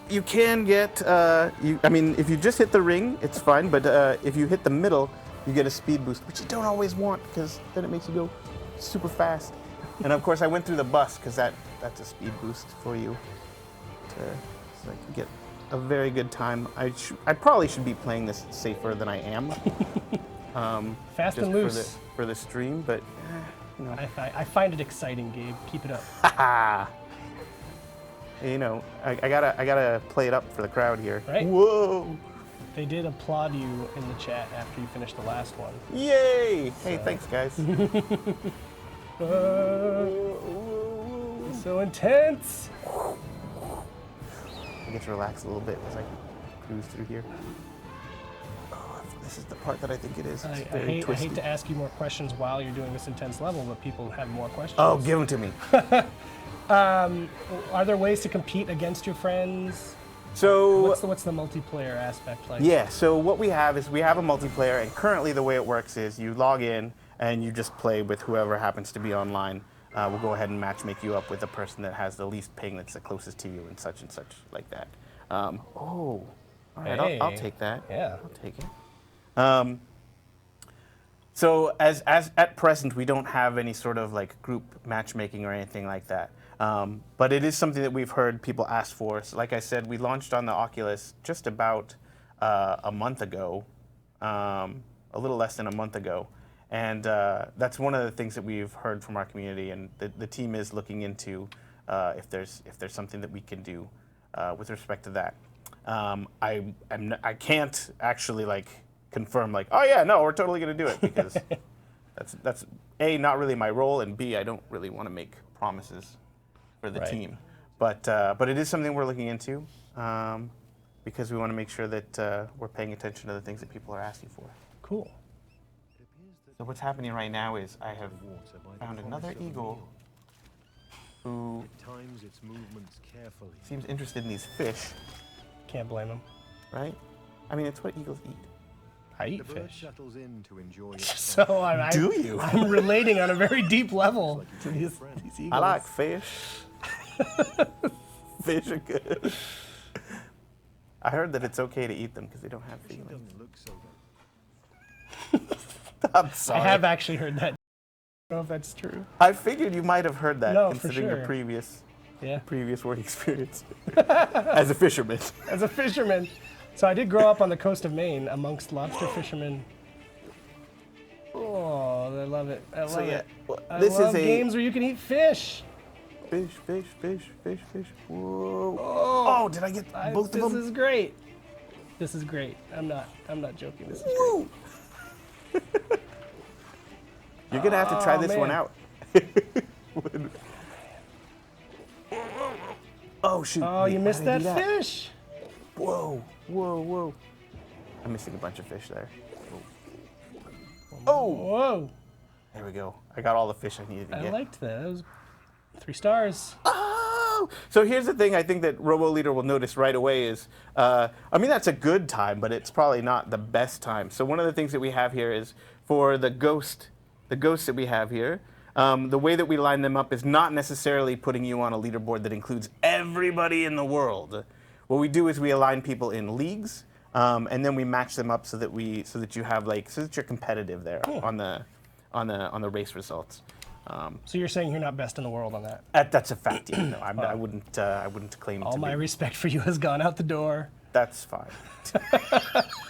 you can get, I mean, if you just hit the ring, it's fine, but if you hit the middle, you get a speed boost, which you don't always want, because then it makes you go super fast. And of course, I went through the bus, because that's a speed boost for you, so I can get a very good time. I probably should be playing this safer than I am. Fast just and loose. for the stream, but, you know. I find it exciting, Gabe. Keep it up. You know, I gotta play it up for the crowd here. Right. Whoa! They did applaud you in the chat after you finished the last one. Yay! Hey, thanks, guys. So intense. I get to relax a little bit as I cruise through here. Oh, this is the part that I think it is. It's I very twisty. hate to ask you more questions while you're doing this intense level, but people have more questions. Oh, give them to me. Are there ways to compete against your friends? So, What's the multiplayer aspect like? yeah, so what we have is we have a multiplayer, and currently the way it works is you log in and you just play with whoever happens to be online. We'll go ahead and matchmake you up with the person that has the least ping that's the closest to you and such like that. All right, Hey. I'll take that. Yeah. I'll take it. So as at present, we don't have any sort of like group matchmaking or anything like that. But it is something that we've heard people ask for. So like I said, we launched on the Oculus just about a month ago, a little less than a month ago. And that's one of the things that we've heard from our community, and the team is looking into if there's something that we can do with respect to that. I can't actually like confirm like, oh yeah, no, we're totally gonna do it, because that's A, not really my role, and B, I don't really want to make promises for the Right. team. But it is something we're looking into. because we want to make sure that we're paying attention to the things that people are asking for. Cool. So what's happening right now is I have found another eagle who Times its movements carefully. seems interested in these fish, Can't blame him. right? I mean, it's what eagles eat. I The eat bird fish. settles in to enjoy its So Do you? I'm relating on a very deep level to these eagles. I like fish. Fish are good. I heard that it's okay to eat them because they don't have She feelings. doesn't look so good. I'm I sorry. have actually heard that. I don't know if that's true. I figured you might have heard that, No, for considering sure. your Yeah. previous work experience as a fisherman. As a fisherman. So I did grow up on the coast of Maine amongst lobster fishermen. Oh, I love it. I love it. I this love is a games where you can eat fish. fish. Whoa! Oh, did I get both of This them? is great. This is great. I'm not joking. This is great. Woo! You're gonna have to try this one man. out. Oh shoot! Oh, wait, you how missed did I that do fish. Whoa! I'm missing a bunch of fish there. Oh! Whoa. There we go. I got all the fish I needed to I get. liked that. That was 3 stars. Oh! So here's the thing I think that Robo Leader will notice right away is, I mean, that's a good time, but it's probably not the best time. So one of the things that we have here is for the ghosts that we have here, the way that we line them up is not necessarily putting you on a leaderboard that includes everybody in the world. What we do is we align people in leagues, and then we match them up so that you have so that you're competitive there on the race results. So you're saying you're not best in the world on that? That's a fact. Yeah, no, I wouldn't claim All to my be. respect for you has gone out the door. That's fine.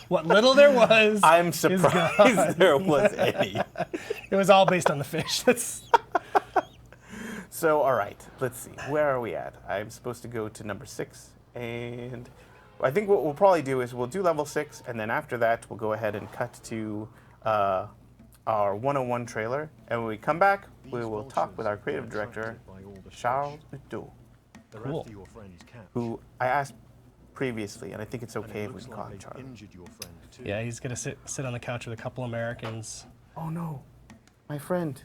What little there was. I'm is surprised gone. there was any. It was all based on the fish. That's So, all right, let's see. Where are we at? I'm supposed to go to number 6, and I think what we'll probably do is we'll do level 6, and then after that we'll go ahead and cut to our 101 trailer, and when we come back, we will talk with our creative director, Charles Huteau, They're Cool. after your friend's cat. who I asked previously, and I think it's And okay it if we looks can call like him they've Charlie. injured your friend too. yeah. He's gonna sit on the couch with a couple Americans. Oh no, my friend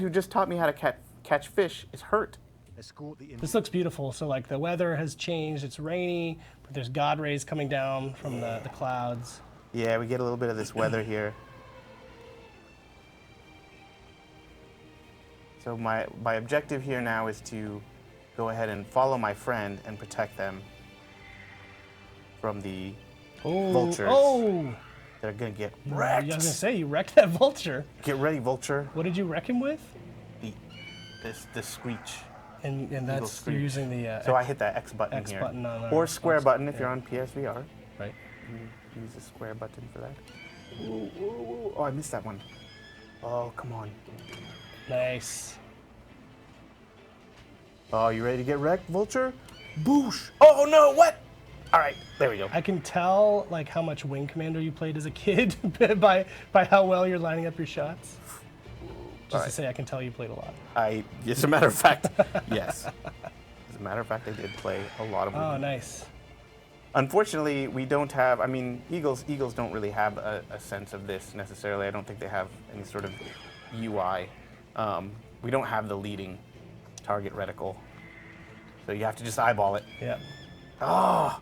who just taught me how to catch fish is hurt. Escort the This looks beautiful. So like the weather has changed. It's rainy, but there's God rays coming down from the clouds. Yeah, we get a little bit of this weather here. So my objective here now is to go ahead and follow my friend and protect them from the Oh, vultures oh! that are gonna get I was wrecked. gonna say you wrecked that vulture. Get ready, vulture. What did you wreck him with? The screech. And that's you're screech. using the So I hit that X button X here. button on or square Xbox, button if yeah. you're on PSVR. right. Use the square button for that. Ooh. Oh, I missed that one. Oh, come on. Nice. Oh, you ready to get wrecked, vulture? Boosh! Oh no, what? All right, there we go. I can tell like how much Wing Commander you played as a kid by how well you're lining up your shots. Just All right. to say, I can tell you played a lot. As a matter of fact, yes. As a matter of fact, I did play a lot of Oh, Wing. nice. Unfortunately, we don't have, I mean, Eagles don't really have a sense of this necessarily. I don't think they have any sort of UI. We don't have the leading target reticle. So you have to just eyeball it. Yeah. Oh,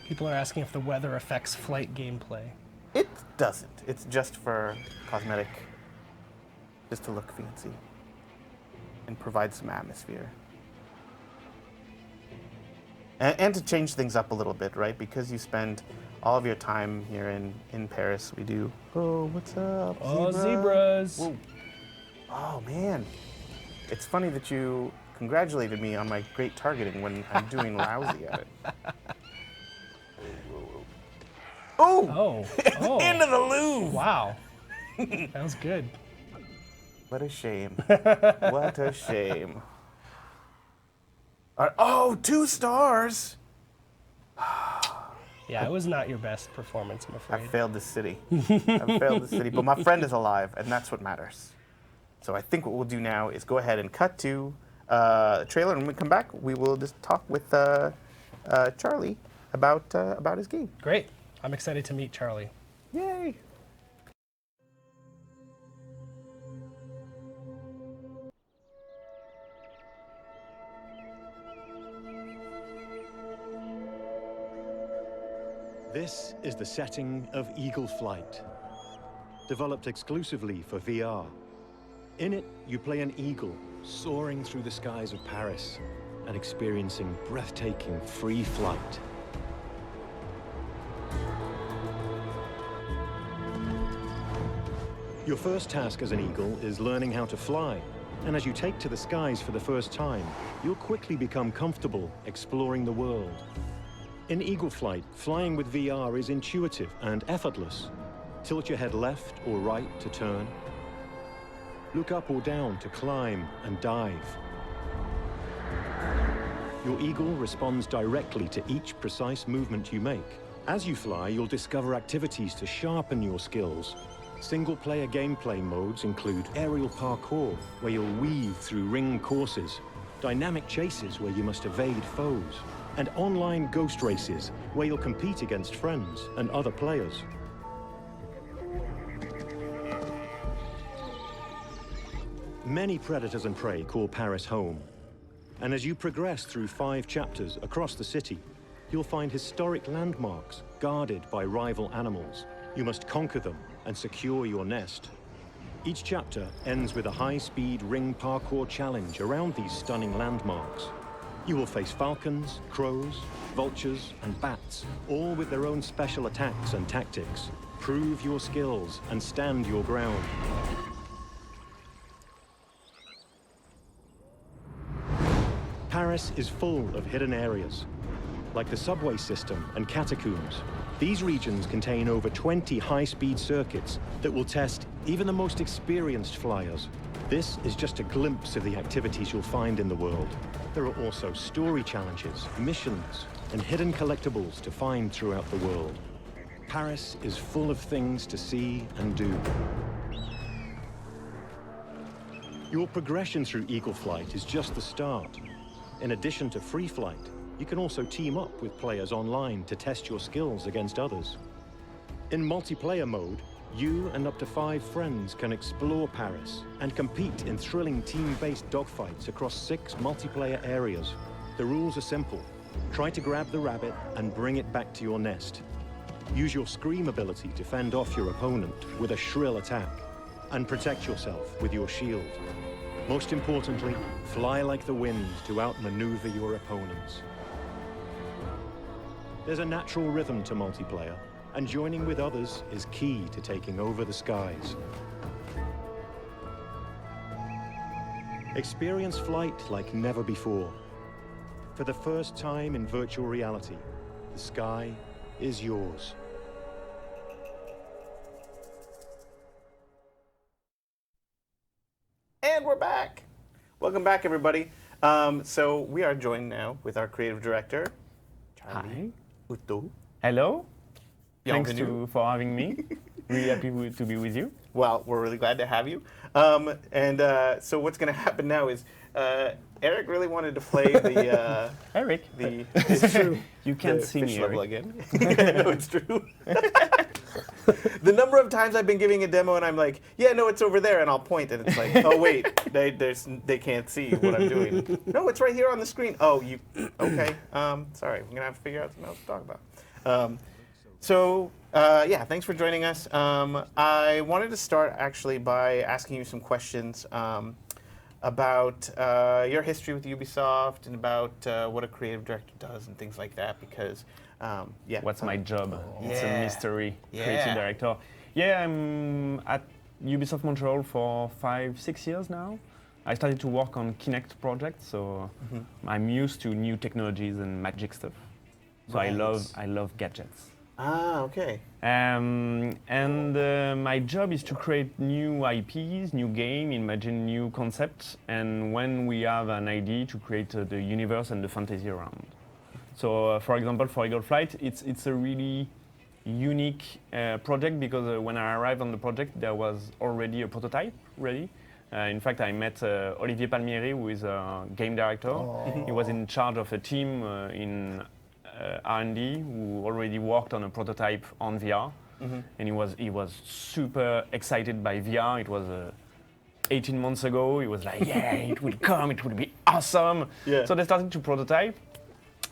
People are asking if the weather affects flight gameplay. it doesn't. It's just for cosmetic, just to look fancy and provide some atmosphere. And to change things up a little bit, right? Because you spend all of your time here in Paris, we do. Oh, what's up? Oh, zebra? zebras. Whoa. Oh, man. It's funny that you congratulated me on my great targeting when I'm doing lousy at it. Oh! Oh. Into the Louvre! Wow. That was good. What a shame. What a shame. Oh, 2 stars! Yeah, it was not your best performance, I'm I afraid. failed the city. I failed the city, but my friend is alive, and that's what matters. So I think what we'll do now is go ahead and cut to the trailer, and when we come back, we will just talk with Charlie about his game. Great. I'm excited to meet Charlie. Yay! This is the setting of Eagle Flight, developed exclusively for VR. In it, you play an eagle soaring through the skies of Paris and experiencing breathtaking free flight. Your first task as an eagle is learning how to fly, and as you take to the skies for the first time, you'll quickly become comfortable exploring the world. In Eagle Flight, flying with VR is intuitive and effortless. Tilt your head left or right to turn. Look up or down to climb and dive. Your eagle responds directly to each precise movement you make. As you fly, you'll discover activities to sharpen your skills. Single-player gameplay modes include aerial parkour, where you'll weave through ring courses, dynamic chases where you must evade foes, and online ghost races, where you'll compete against friends and other players. Many predators and prey call Paris home. And as you progress through 5 chapters across the city, you'll find historic landmarks guarded by rival animals. You must conquer them and secure your nest. Each chapter ends with a high-speed ring parkour challenge around these stunning landmarks. You will face falcons, crows, vultures, and bats, all with their own special attacks and tactics. Prove your skills and stand your ground. Paris is full of hidden areas, like the subway system and catacombs. These regions contain over 20 high-speed circuits that will test even the most experienced flyers. This is just a glimpse of the activities you'll find in the world. There are also story challenges, missions, and hidden collectibles to find throughout the world. Paris is full of things to see and do. Your progression through Eagle Flight is just the start. In addition to free flight, you can also team up with players online to test your skills against others. In multiplayer mode, you and up to 5 friends can explore Paris and compete in thrilling team-based dogfights across 6 multiplayer areas. The rules are simple. Try to grab the rabbit and bring it back to your nest. Use your scream ability to fend off your opponent with a shrill attack, and protect yourself with your shield. Most importantly, fly like the wind to outmaneuver your opponents. There's a natural rhythm to multiplayer, and joining with others is key to taking over the skies. Experience flight like never before. For the first time in virtual reality, the sky is yours. And we're back. Welcome back, everybody. So we are joined now with our creative director, Charlie Huteau. Hello. Thanks Bienvenue. for having me. Really happy to be with you. Well, we're really glad to have you. So what's going to happen now is Eric really wanted to play the Eric, it's true. you can't the see fish me, level Eric. again. No, it's true. The number of times I've been giving a demo and I'm like, yeah, no, it's over there, and I'll point, and it's like, oh wait, they can't see what I'm doing. No, it's right here on the screen. Oh, you okay? Sorry, I'm gonna have to figure out something else to talk about. Yeah, thanks for joining us. I wanted to start actually by asking you some questions about your history with Ubisoft and about what a creative director does and things like that, because What's my job? It's Yeah. a mystery. Yeah. Creative director. Yeah, I'm at Ubisoft Montreal for 5-6 years now. I started to work on Kinect projects, so I'm used to new technologies and magic stuff. So Right. I love gadgets. Ah, okay. My job is to create new IPs, new game, imagine new concepts, and when we have an idea, to create the universe and the fantasy around. So, for example, for Eagle Flight, it's a really unique project because when I arrived on the project, there was already a prototype ready. In fact, I met Olivier Palmieri, who is a game director. He was in charge of a team in R&D who already worked on a prototype on VR, and he was super excited by VR. It was 18 months ago. He was like, yeah, it will come, it will be awesome. Yeah. So they started to prototype.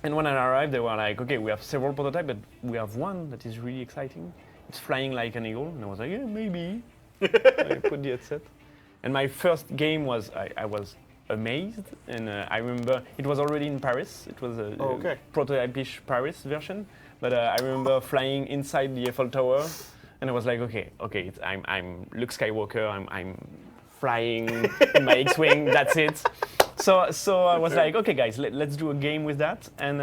And when I arrived, they were like, okay, we have several prototypes, but we have one that is really exciting. It's flying like an eagle. And I was like, yeah, maybe. I put the headset. And my first game was, I was amazed. And I remember it was already in Paris. It was a prototype-ish Paris version. But I remember flying inside the Eiffel Tower. And I was like, okay, I'm Luke Skywalker. I'm flying in my X-Wing, that's it. So I was like, okay, guys, let's do a game with that. And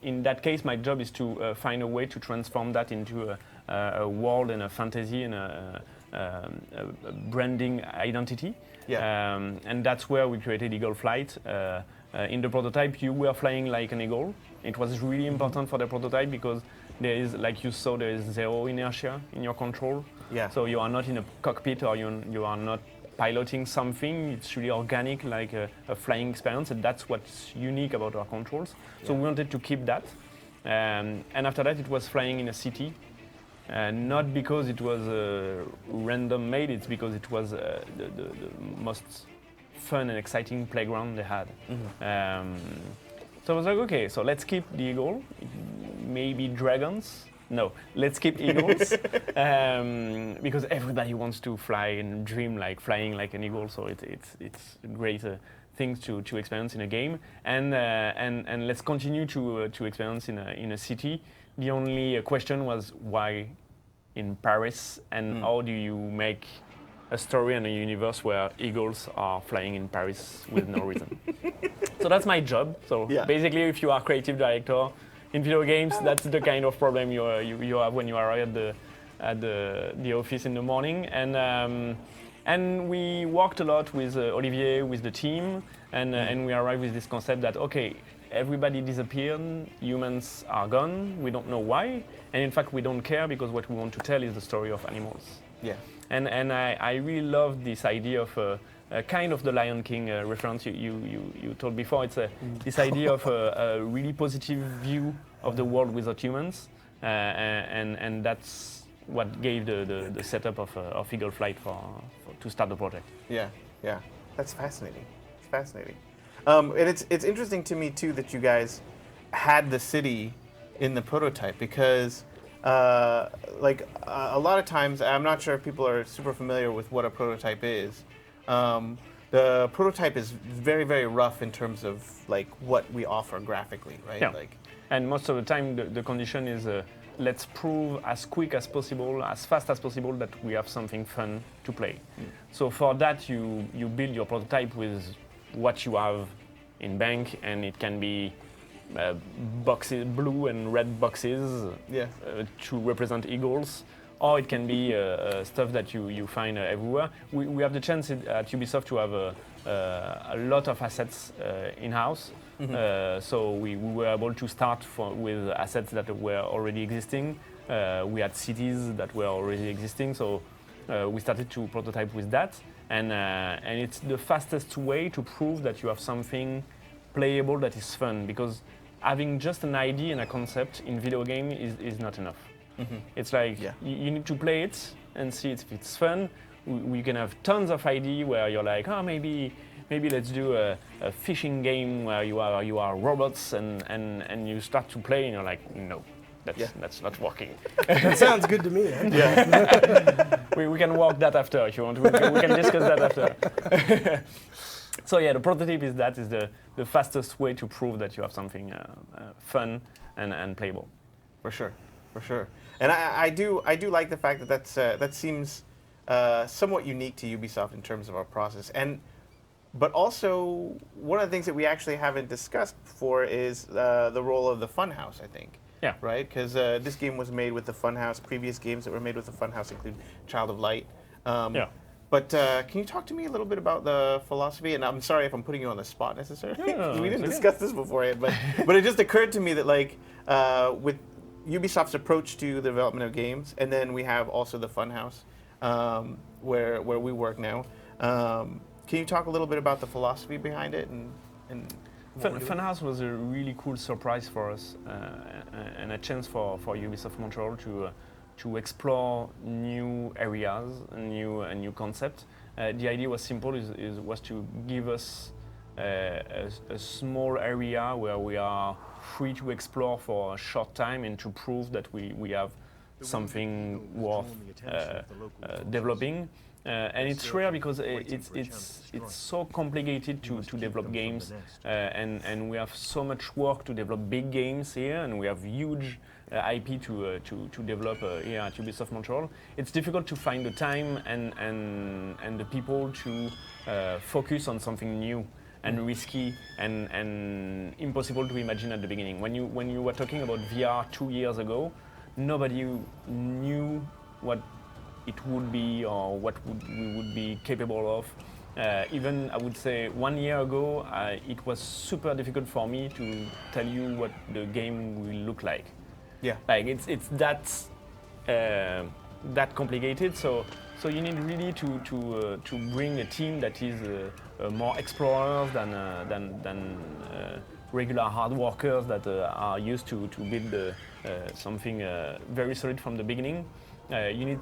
in that case, my job is to find a way to transform that into a world and a fantasy and a branding identity. Yeah. And that's where we created Eagle Flight. In the prototype, you were flying like an eagle. It was really important for the prototype because there is, like you saw, there is zero inertia in your control. Yeah. So you are not in a cockpit or you are not piloting something. It's really organic, like a flying experience, and that's what's unique about our controls. So we wanted to keep that. And after that, it was flying in a city. Not because it was random made, it's because it was the most fun and exciting playground they had. So I was like, okay, so let's keep the eagle, maybe dragons. No, let's keep eagles because everybody wants to fly and dream like flying like an eagle. So it's great things to experience in a game, and let's continue to experience in a city. The only question was why in Paris, and how do you make a story and a universe where eagles are flying in Paris with no reason? So that's my job. So basically, if you are creative director in video games, that's the kind of problem you have when you arrive at the office in the morning. And we worked a lot with Olivier, with the team, and we arrived with this concept that, okay, everybody disappeared, humans are gone, we don't know why, and in fact we don't care because what we want to tell is the story of animals. Yeah. And I really love this idea of kind of the Lion King reference you told before. It's this idea of a really positive view of the world without humans, and that's what gave the setup of Eagle Flight to start the project. Yeah, that's fascinating. It's fascinating, and it's interesting to me too that you guys had the city in the prototype because. A lot of times, I'm not sure if people are super familiar with what a prototype is. The prototype is very, very rough in terms of like what we offer graphically, right? Yeah. And most of the time, the condition is let's prove as quick as possible, as fast as possible that we have something fun to play. So for that, you build your prototype with what you have in bank, and it can be boxes, blue and red boxes to represent eagles, or it can be stuff that you find everywhere. We have the chance at Ubisoft to have a lot of assets in-house, so we were able to start with assets that were already existing. We had cities that were already existing, so we started to prototype with that, and it's the fastest way to prove that you have something playable that is fun, because having just an idea and a concept in video game is not enough. It's like you need to play it and see if it's fun. We can have tons of ideas where you're like, oh, maybe let's do a fishing game where you are robots and you start to play and you're like, no, that's not working. That sounds good to me. We can walk that after if you want. We can discuss that after. So the prototype is the fastest way to prove that you have something fun and playable. For sure. And I do like the fact that that seems somewhat unique to Ubisoft in terms of our process. But also one of the things that we actually haven't discussed before is the role of the Funhouse, I think. Yeah. Right? Because this game was made with the Funhouse. Previous games that were made with the Funhouse include Child of Light. But can you talk to me a little bit about the philosophy? And I'm sorry if I'm putting you on the spot necessarily. We didn't discuss this beforehand, but it just occurred to me that with Ubisoft's approach to the development of games, and then we have also the Funhouse, where we work now. Can you talk a little bit about the philosophy behind it and Funhouse was a really cool surprise for us and a chance for Ubisoft Montreal to explore new areas, a new concept. The idea was simple: was to give us a small area where we are free to explore for a short time and to prove that we have something worth developing. And it's rare because it's so complicated to develop games, and we have so much work to develop big games here, and we have huge IP to develop here at Ubisoft Montreal. It's difficult to find the time and the people to focus on something new and risky and impossible to imagine at the beginning. When you were talking about VR 2 years ago, nobody knew what it would be or what we would be capable of. Even I would say 1 year ago, it was super difficult for me to tell you what the game will look like. Yeah. Like it's that complicated. So you need really to bring a team that is more explorers than regular hard workers that are used to build something very solid from the beginning. You need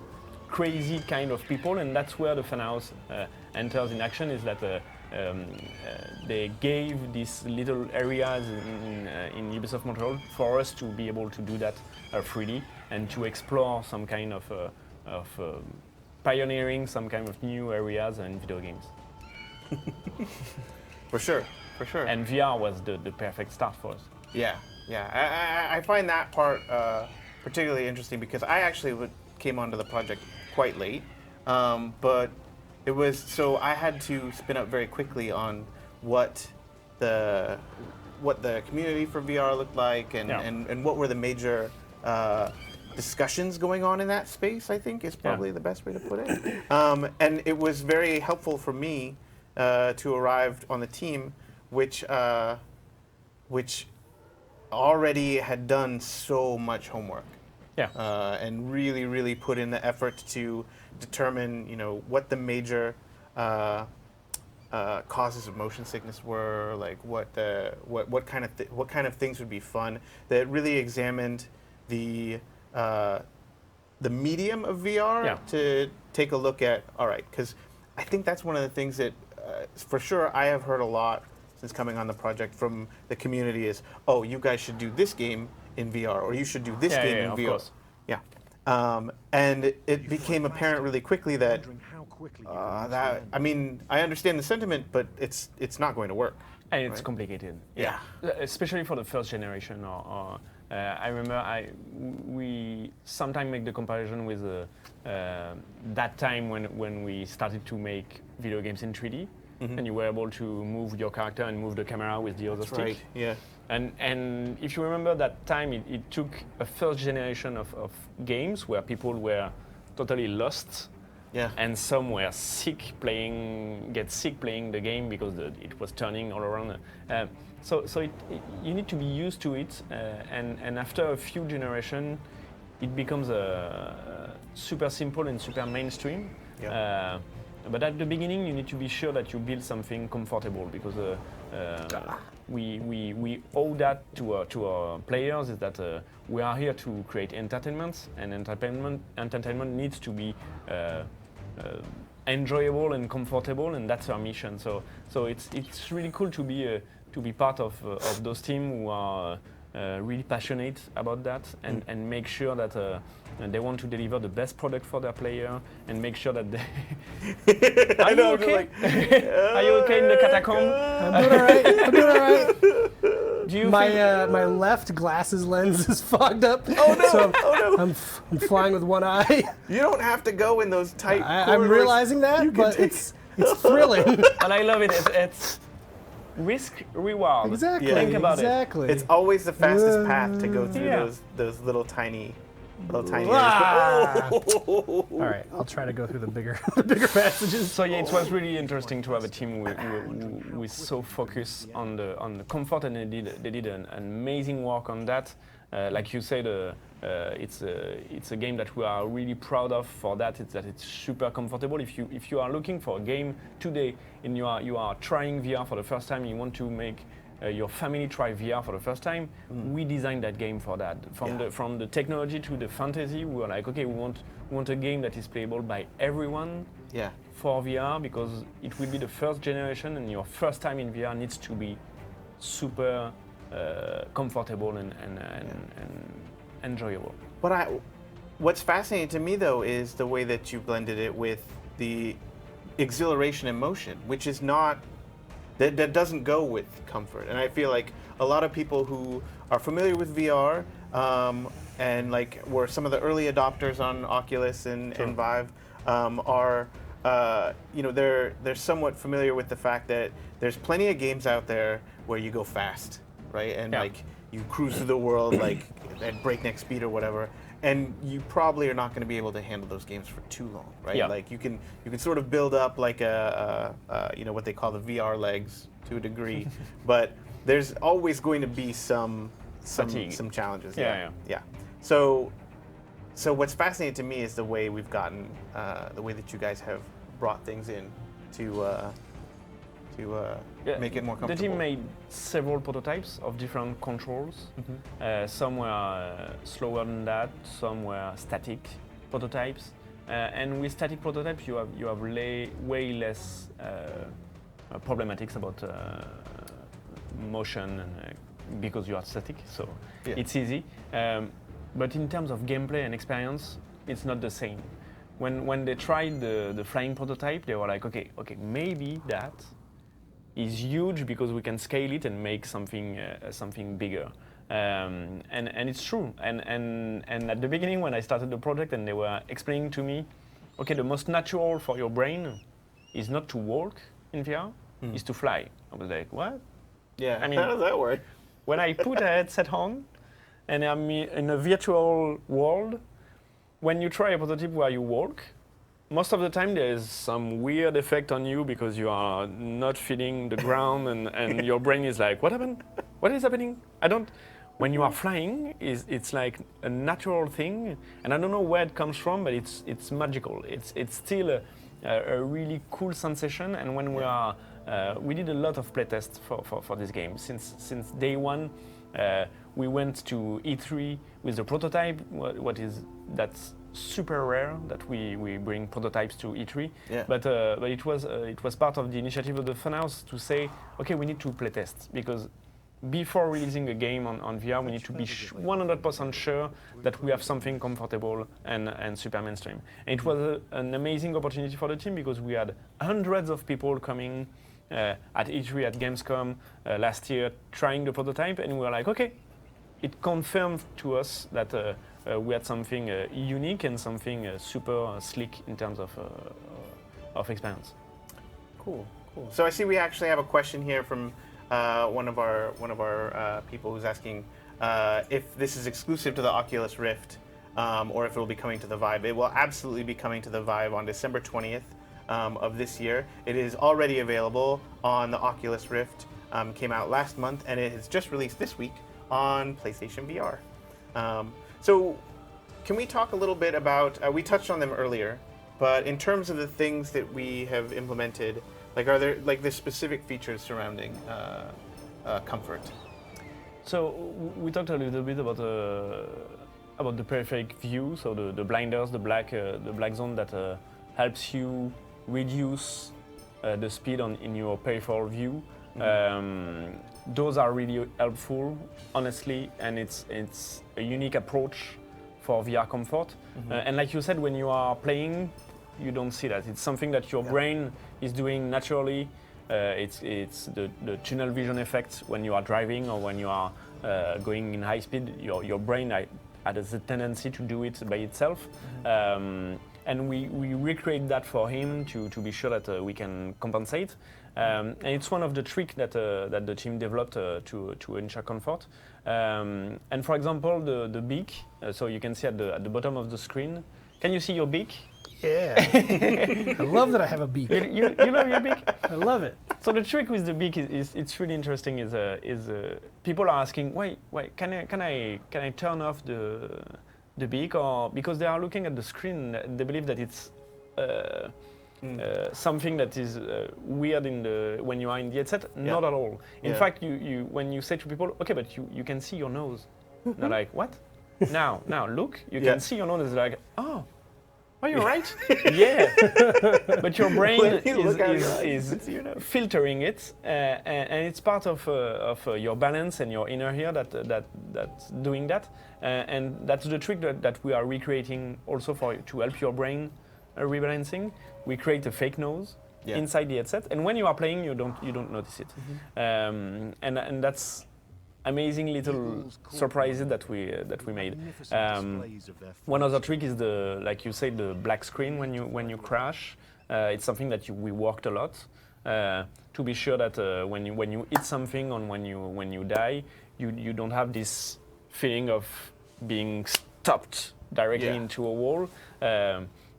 crazy kind of people, and that's where the Funhouse enters in action. Is that they gave these little areas in Ubisoft Montreal for us to be able to do that freely and to explore some kind of pioneering some kind of new areas in video games. For sure. And VR was the perfect start for us. Yeah. I find that part particularly interesting because I actually came onto the project quite late, but it was so I had to spin up very quickly on what the community for VR looked like and what were the major discussions going on in that space. I think is probably the best way to put it. And it was very helpful for me to arrive on the team, which already had done so much homework. And really put in the effort to determine, what the major causes of motion sickness were, like what kind of things would be fun. That really examined the medium of VR to take a look at. All right, because I think that's one of the things that, for sure, I have heard a lot since coming on the project from the community is, oh, you guys should do this game in VR, or you should do this game in VR. Course. Yeah, and it became apparent really quickly that I understand the sentiment, but it's not going to work. And it's complicated. Yeah. Especially for the first generation. I remember we sometimes make the comparison with that time when we started to make video games in 3D, and you were able to move your character and move the camera with the other stick. Right. Yeah. And if you remember that time, it took a first generation of games where people were totally lost. Yeah. And some were get sick playing the game because it was turning all around. So you need to be used to it, and after a few generations, it becomes super simple and super mainstream. Yeah. But at the beginning, you need to be sure that you build something comfortable because we owe that to our players. Is that we are here to create entertainment, and entertainment needs to be enjoyable and comfortable, and that's our mission. So it's really cool to be part of those teams who are really passionate about that and make sure that they want to deliver the best product for their player and make sure that they. Are you okay? Are you okay in the catacomb? I'm doing all right. Do you my left glasses lens is fogged up. Oh no! So Oh no! I'm flying with one eye. You don't have to go in those tight corridors. I'm realizing that, but it's thrilling. And I love it. It's risk reward. Exactly. Think about exactly. It's always the fastest path to go through those little tiny. Ah. All right, I'll try to go through the bigger passages. So it was really interesting to have a team who is so focused on the comfort, and they did an amazing work on that. Like you said, it's a game that we are really proud of for that. It's super comfortable. If you are looking for a game today and you are trying VR for the first time, you want to make your family try VR for the first time, we designed that game for that. From the technology to the fantasy, we were like, okay, we want a game that is playable by everyone for VR, because it will be the first generation, and your first time in VR needs to be super comfortable and enjoyable. But what's fascinating to me, though, is the way that you blended it with the exhilaration and motion, which is not, that doesn't go with comfort. And I feel like a lot of people who are familiar with VR and like were some of the early adopters on Oculus and Vive are, you know, they're somewhat familiar with the fact that there's plenty of games out there where you go fast, right? And like you cruise through the world like at breakneck speed or whatever. And you probably are not going to be able to handle those games for too long, right? Yeah. Like you can sort of build up like a you know, what they call the VR legs to a degree, but there's always going to be some challenges. Yeah. So what's fascinating to me is the way we've gotten the way that you guys have brought things in to make it more comfortable. The team made several prototypes of different controls. Some were slower than that, some were static prototypes. And with static prototypes, you have way less problematics about motion, and, because you are static, so it's easy. But in terms of gameplay and experience, it's not the same. When they tried the flying prototype, they were like, okay, maybe that is huge because we can scale it and make something bigger. And it's true. And at the beginning, when I started the project and they were explaining to me, okay, the most natural for your brain is not to walk in VR, is to fly. I was like, what? Yeah, I mean, how does that work? When I put a headset on and I'm in a virtual world, when you try a prototype where you walk, most of the time there is some weird effect on you because you are not feeling the ground and your brain is like, what happened? What is happening? When you are flying, it's like a natural thing, and I don't know where it comes from, but it's magical. It's still a really cool sensation, and when we did a lot of playtests for this game. Since day one, we went to E3 with the prototype. That's super rare that we bring prototypes to E3. Yeah. But it was part of the initiative of the Funhouse to say, okay, we need to playtest, because before releasing a game on VR, we need to be 100% sure that we have something comfortable and super mainstream. And it was an amazing opportunity for the team, because we had hundreds of people coming at E3, at Gamescom last year, trying the prototype, and we were like, okay, it confirmed to us that we had something unique and something super slick in terms of experience. Cool. So I see we actually have a question here from one of our people who's asking if this is exclusive to the Oculus Rift or if it will be coming to the Vive. It will absolutely be coming to the Vive on December 20th of this year. It is already available on the Oculus Rift. Came out last month, and it is just released this week on PlayStation VR. So can we talk a little bit about, we touched on them earlier, but in terms of the things that we have implemented, like are there like the specific features surrounding comfort? So we talked a little bit about the peripheric view, so the blinders, the black zone that helps you reduce the speed in your peripheral view. Those are really helpful, honestly, and it's a unique approach for VR comfort. And like you said, when you are playing, you don't see that. It's something that your brain is doing naturally. It's the tunnel vision effect when you are driving or when you are going in high speed. Your brain has a tendency to do it by itself. And we recreate that for him to be sure that we can compensate. And it's one of the tricks that the team developed to ensure comfort. And for example, the beak. So you can see at the bottom of the screen. Can you see your beak? Yeah. I love that I have a beak. You love your beak? I love it. So the trick with the beak is it's really interesting. Is people are asking, why can I turn off the beak, or because they are looking at the screen, they believe that it's something that is weird when you are in the headset. Not at all. In fact, when you say to people, okay, but you can see your nose. They're like, what? Now look, you can see your nose. It's like, oh. Are you right? Yeah, but your brain is filtering it, and it's part of your balance and your inner ear that's doing that, and that's the trick that we are recreating also to help your brain rebalancing. We create a fake nose inside the headset, and when you are playing, you don't notice it, and that's amazing little surprises that we made. One other trick is like you said, the black screen when you crash. It's something that we worked a lot to be sure that when you hit something and when you die, you don't have this feeling of being stopped directly into a wall.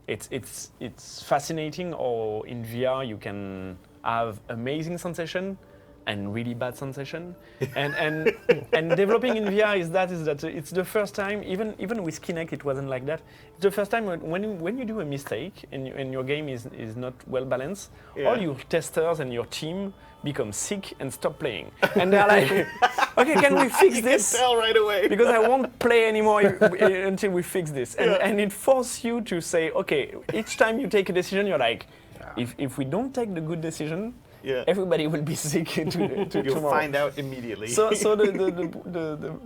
It's fascinating. Or in VR you can have amazing sensation and really bad sensation, and developing in VR is that it's the first time, even with Kinect it wasn't like that. It's the first time when you do a mistake and your game is not well balanced, all your testers and your team become sick and stop playing, and they're like, okay, can we fix this? You can tell right away. Because I won't play anymore until we fix this, and it forces you to say, okay, each time you take a decision, you're like, if we don't take the good decision, everybody will be sick You'll tomorrow. find out immediately. So the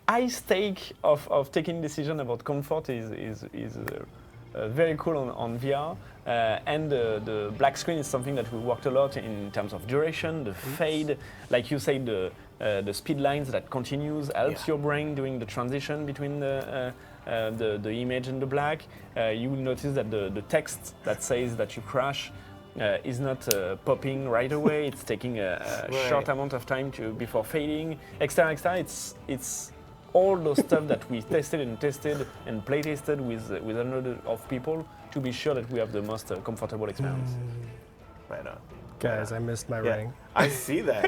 high stake of taking decision about comfort is very cool on VR. And the black screen is something that we worked a lot in terms of duration, the fade, like you say, the speed lines that continues helps your brain doing the transition between the image and the black. You will notice that the text that says that you crash is not popping right away. It's taking a short amount of time before fading. Extra. It's all those stuff that we tested and play tested with a lot of people to be sure that we have the most comfortable experience. Right on. Guys, I missed my ring. I see that.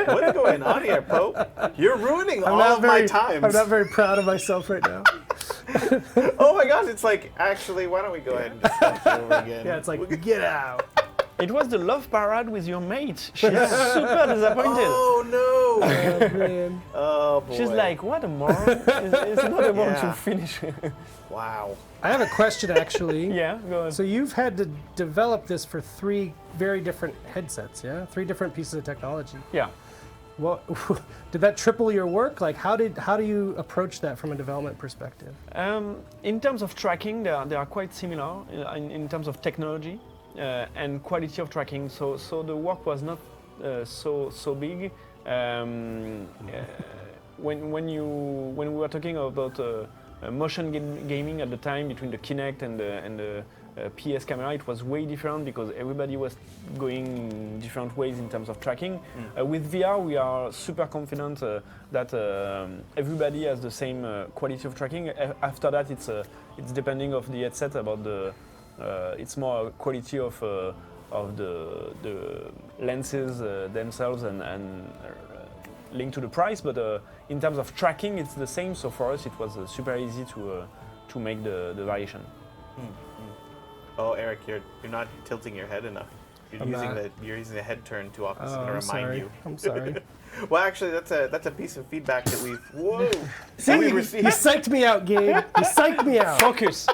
What's going on here, Pope? You're ruining all of my times. I'm not very proud of myself right now. Oh my gosh, it's like, actually, why don't we go ahead and discuss it over again? Yeah, it's like, get out. It was the love parade with your mate. She's super disappointed. Oh no! Oh, man. Oh boy. She's like, what a moron? It's not a moron to finish. Wow. I have a question, actually. Yeah, go on. So you've had to develop this for 3 very different headsets, yeah? 3 different pieces of technology. Yeah. Well, did that triple your work? Like, how do you approach that from a development perspective? In terms of tracking, they are quite similar in terms of technology and quality of tracking. So the work was not so big. When we were talking about motion gaming at the time between the Kinect and the PS camera, it was way different because everybody was going different ways in terms of tracking. With VR, we are super confident that everybody has the same quality of tracking. After that, it's depending of the headset about it's more quality of the lenses themselves and linked to the price. But in terms of tracking, it's the same. So for us, it was super easy to make the variation. Oh, Eric, you're not tilting your head enough. You're using the head turn too often. It's going to remind you. I'm sorry. Well, actually, that's a piece of feedback that we've. Whoa! See, we you received. psyched me out, Gabe. You psyched me out. Focus.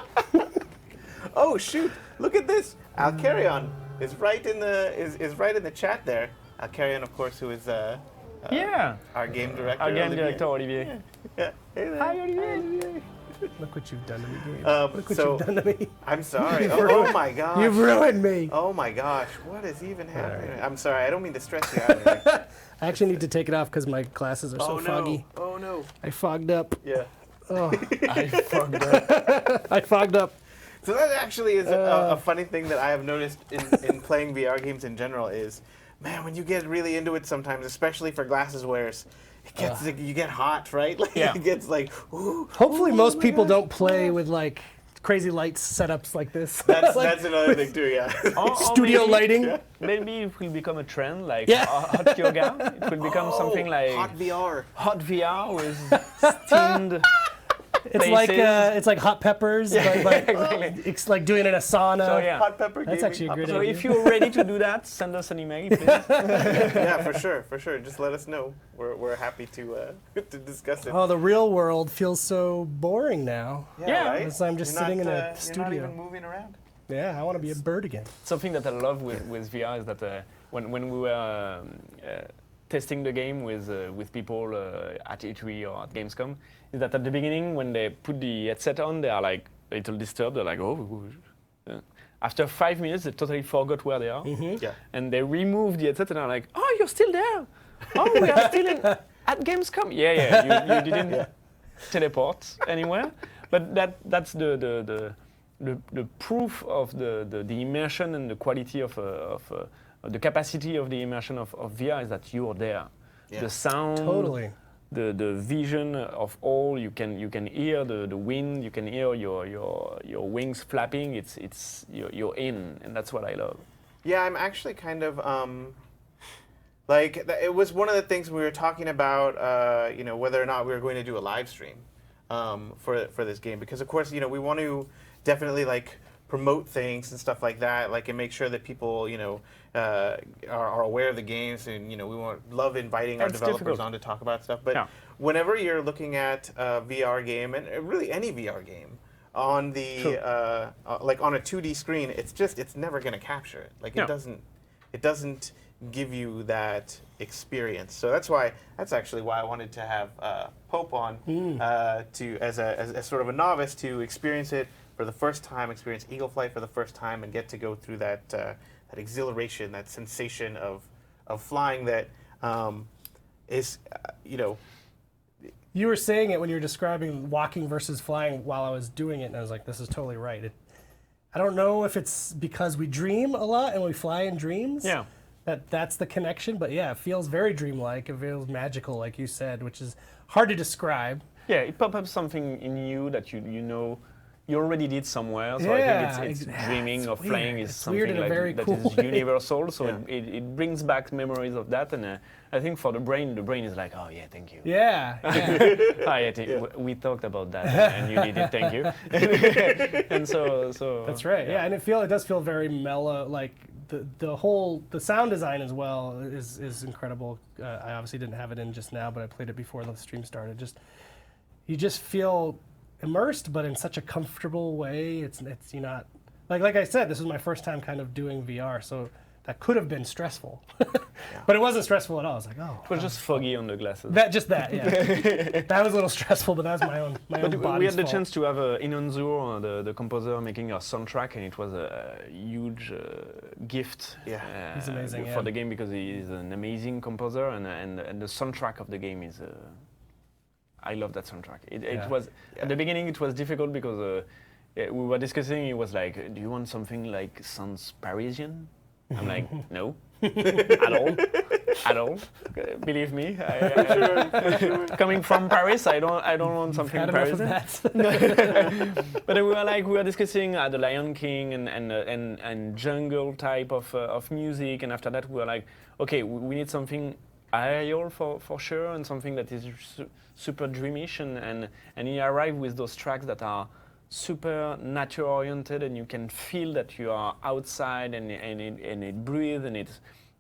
Oh shoot! Look at this. Alcarion is right in the chat there. Alcarion, of course, who is our game director. Our game director, Olivier. Yeah. Hey there. Hi, Olivier. Look what you've done to me, Gabe. Look what so- you've done to me. I'm sorry. Oh my gosh. You've ruined me. Oh my gosh. What is even happening? I'm sorry. I don't mean to stress you out. Eric. I actually need to take it off because my glasses are so foggy. Oh no. I fogged up. Yeah. Oh, I fucked up. I fogged up. So that actually is a funny thing that I have noticed in playing VR games in general is, man, when you get really into it sometimes, especially for glasses wearers, it gets you get hot, right? Like it gets like, ooh. Hopefully most my people gosh. don't play with like crazy lights setups like this. That's another thing too, yeah. Or Studio maybe- lighting. Maybe it will become a trend, like Yeah. hot yoga. It will become something like hot VR. hot VR with steamed It's like hot peppers, but it's like doing it in a sauna. So yeah. Hot pepper That's gaming. actually a great So idea. if you're ready to do that, send us an email, please. Yeah, for sure. Just let us know. We're happy to to discuss it. Oh, the real world feels so boring now. Yeah. right? Because I'm just You're sitting not, in a You're not studio. even moving around. Yeah, I want to be a bird again. Something that I love with VR is that when we were testing the game with people at E3 or at Gamescom, is that at the beginning when they put the headset on, they are like a little disturbed. They're like, oh. After 5 minutes, they totally forgot where they are, Yeah. and they remove the headset and are like, oh, you're still there. Oh, we are still at Gamescom. Yeah. You didn't teleport anywhere, but that's the proof of the immersion and the quality of the capacity of the immersion of VR is that you're there. Yeah. The sound, Totally. the vision of all, you can hear the wind, you can hear your wings flapping. You're in, and that's what I love. Yeah, I'm actually kind of it was one of the things we were talking about, whether or not we were going to do a live stream for this game, because of course, we want to definitely like promote things and stuff like that, like, and make sure that people, are aware of the games, and we love inviting our That's developers difficult. on to talk about stuff. But Yeah. whenever you're looking at a VR game, and really any VR game, on the like on a 2D screen, it's never going to capture it. Like Yeah. it doesn't give you that experience. So that's actually why I wanted to have Pope on to as sort of a novice to experience it for the first time, experience Eagle Flight for the first time, and get to go through that that exhilaration, that sensation of flying that is You were saying it when you were describing walking versus flying while I was doing it, and I was like, this is totally right. I don't know if it's because we dream a lot and we fly in dreams. Yeah. That's the connection, but yeah, it feels very dreamlike. It feels magical, like you said, which is hard to describe. Yeah, it pops up something in you that you already did somewhere. So Yeah, I think it's it's dreaming of weird. flying is It's something weird in a very that cool is way. universal. So Yeah. it brings back memories of that, and I think for the brain is like, oh yeah, thank you. Yeah. We talked about that, and you did it. Thank you. And so That's right. Yeah, and it does feel very mellow. Like the sound design as well is incredible. I obviously didn't have it in just now, but I played it before the stream started. You just feel immersed, but in such a comfortable way. It's you're not like I said. This was my first time kind of doing VR, so that could have been stressful, but it wasn't stressful at all. I was like, oh, it was just foggy on the glasses. yeah. That was a little stressful, but that was my own body's We had the fault. chance to have Inonzur, the composer, making our soundtrack, and it was a huge gift He's amazing, for the game, because he is an amazing composer, and the soundtrack of the game is. I love that soundtrack. It was at the beginning. It was difficult because we were discussing. He was like, "Do you want something like sounds Parisian?" I'm like, "No, at all. Believe me, coming from Paris, I don't want something Had enough of Parisian." that. But we were discussing The Lion King and jungle type of music, and after that we were like, okay, we need something aerial for sure, and something that is super dreamish, and he arrived with those tracks that are super nature oriented, and you can feel that you are outside, and it breathes,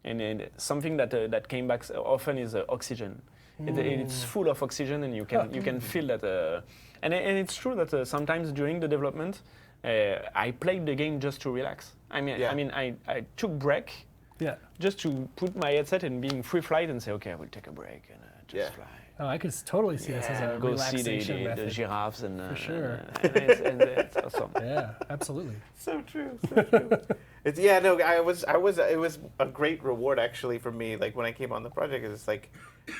and something that came back often is oxygen. It's full of oxygen, and you can feel that. And it's true that sometimes during the development, I played the game just to relax. I took break. Yeah. Just to put my headset and being free flight and say, okay, I will take a break and just fly. Oh, I could totally see this as a Go see relaxation the method. giraffes and For sure. and it's awesome. Yeah, absolutely. So true. It was a great reward actually for me. Like when I came on the project, it's like,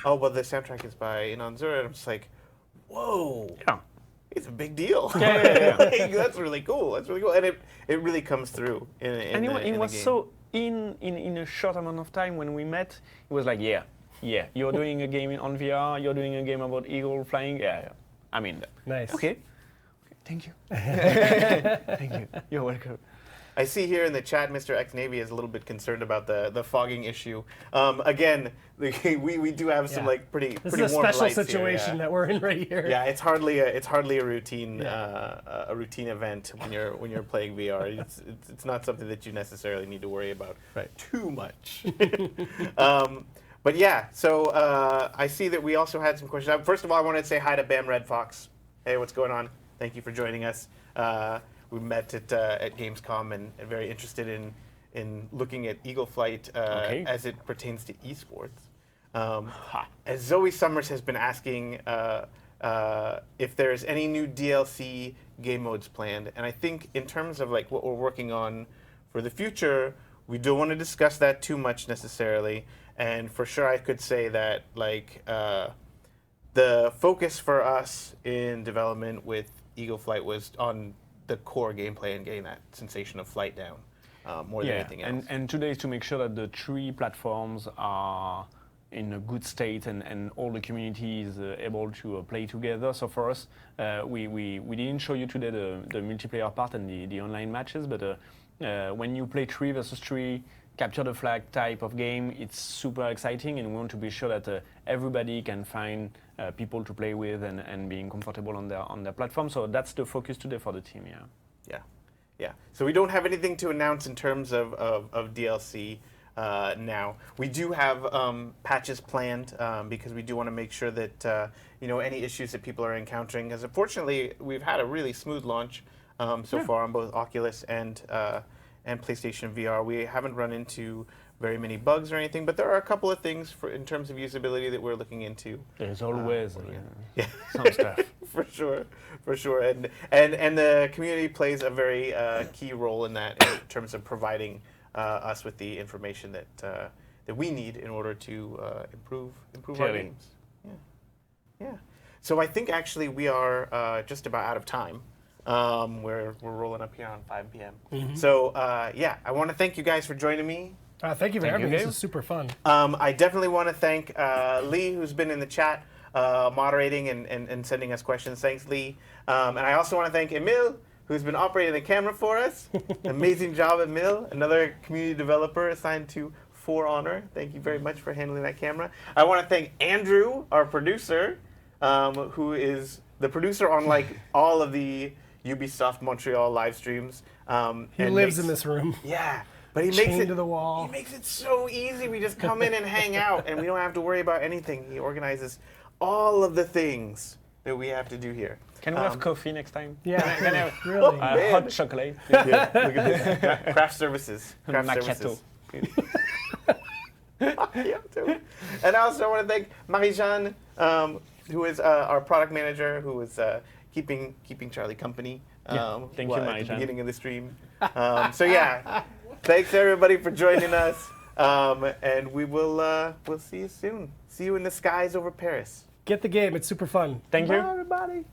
oh well, the soundtrack is by Inonzur, and I'm just like, whoa, it's a big deal. Yeah. Like, that's really cool. And it really comes through in It was the game. so in a short amount of time when we met. It was like, you're doing a game on VR. You're doing a game about eagle flying. Yeah. Nice. Okay. Thank you. Thank you. You're welcome. I see here in the chat, Mr. X Navy is a little bit concerned about the fogging issue. Again, we do have some Yeah. like pretty This pretty is a warm special lights situation here, that we're in right here. yeah. It's hardly a routine event when you're playing VR. It's not something that you necessarily need to worry about too much. But yeah, so I see that we also had some questions. First of all, I wanted to say hi to Bam Red Fox. Hey, what's going on? Thank you for joining us. We met at Gamescom and very interested in looking at Eagle Flight as it pertains to esports. As Zoe Summers has been asking if there's any new DLC game modes planned, and I think in terms of like what we're working on for the future, we don't want to discuss that too much necessarily. And for sure, I could say that like the focus for us in development with Eagle Flight was on the core gameplay and getting that sensation of flight down more than anything else. And today is to make sure that the 3 platforms are in a good state and all the community is able to play together. So for us, we didn't show you today the multiplayer part and the online matches, but when you play 3 versus 3, capture the flag type of game, it's super exciting, and we want to be sure that everybody can find people to play with and being comfortable on their platform. So that's the focus today for the team. Yeah. So we don't have anything to announce in terms of DLC now. We do have patches planned because we do want to make sure that any issues that people are encountering, because unfortunately we've had a really smooth launch so far on both Oculus and PlayStation VR. We haven't run into very many bugs or anything, but there are a couple of things in terms of usability that we're looking into. There's always some stuff. For sure. And the community plays a very key role in that in terms of providing us with the information that we need in order to improve our games. Yeah. So I think actually we are just about out of time. We're rolling up here on 5 p.m. So I want to thank you guys for joining me. Thank you for having me. This is super fun. I definitely want to thank Lee, who's been in the chat moderating and sending us questions. Thanks, Lee. And I also want to thank Emil, who's been operating the camera for us. Amazing job, Emil. Another community developer assigned to For Honor. Thank you very much for handling that camera. I want to thank Andrew, our producer, who is the producer on like all of the Ubisoft Montreal live streams. He lives in this room. Yeah. But he Chained makes it to the wall. He makes it so easy. We just come in and hang out, and we don't have to worry about anything. He organizes all of the things that we have to do here. Can we have coffee next time? Yeah, Can I have really. hot chocolate? Yeah, look at this. Craft services. Macchiato. Macchiato. And I also want to thank Marie-Jeanne, who is our product manager, who is keeping Charlie company. Thank you, at the Marie-Jeanne. beginning of the stream. Thanks everybody for joining us, and we'll see you soon. See you in the skies over Paris. Get the game. It's super fun. Thank you. Bye, everybody.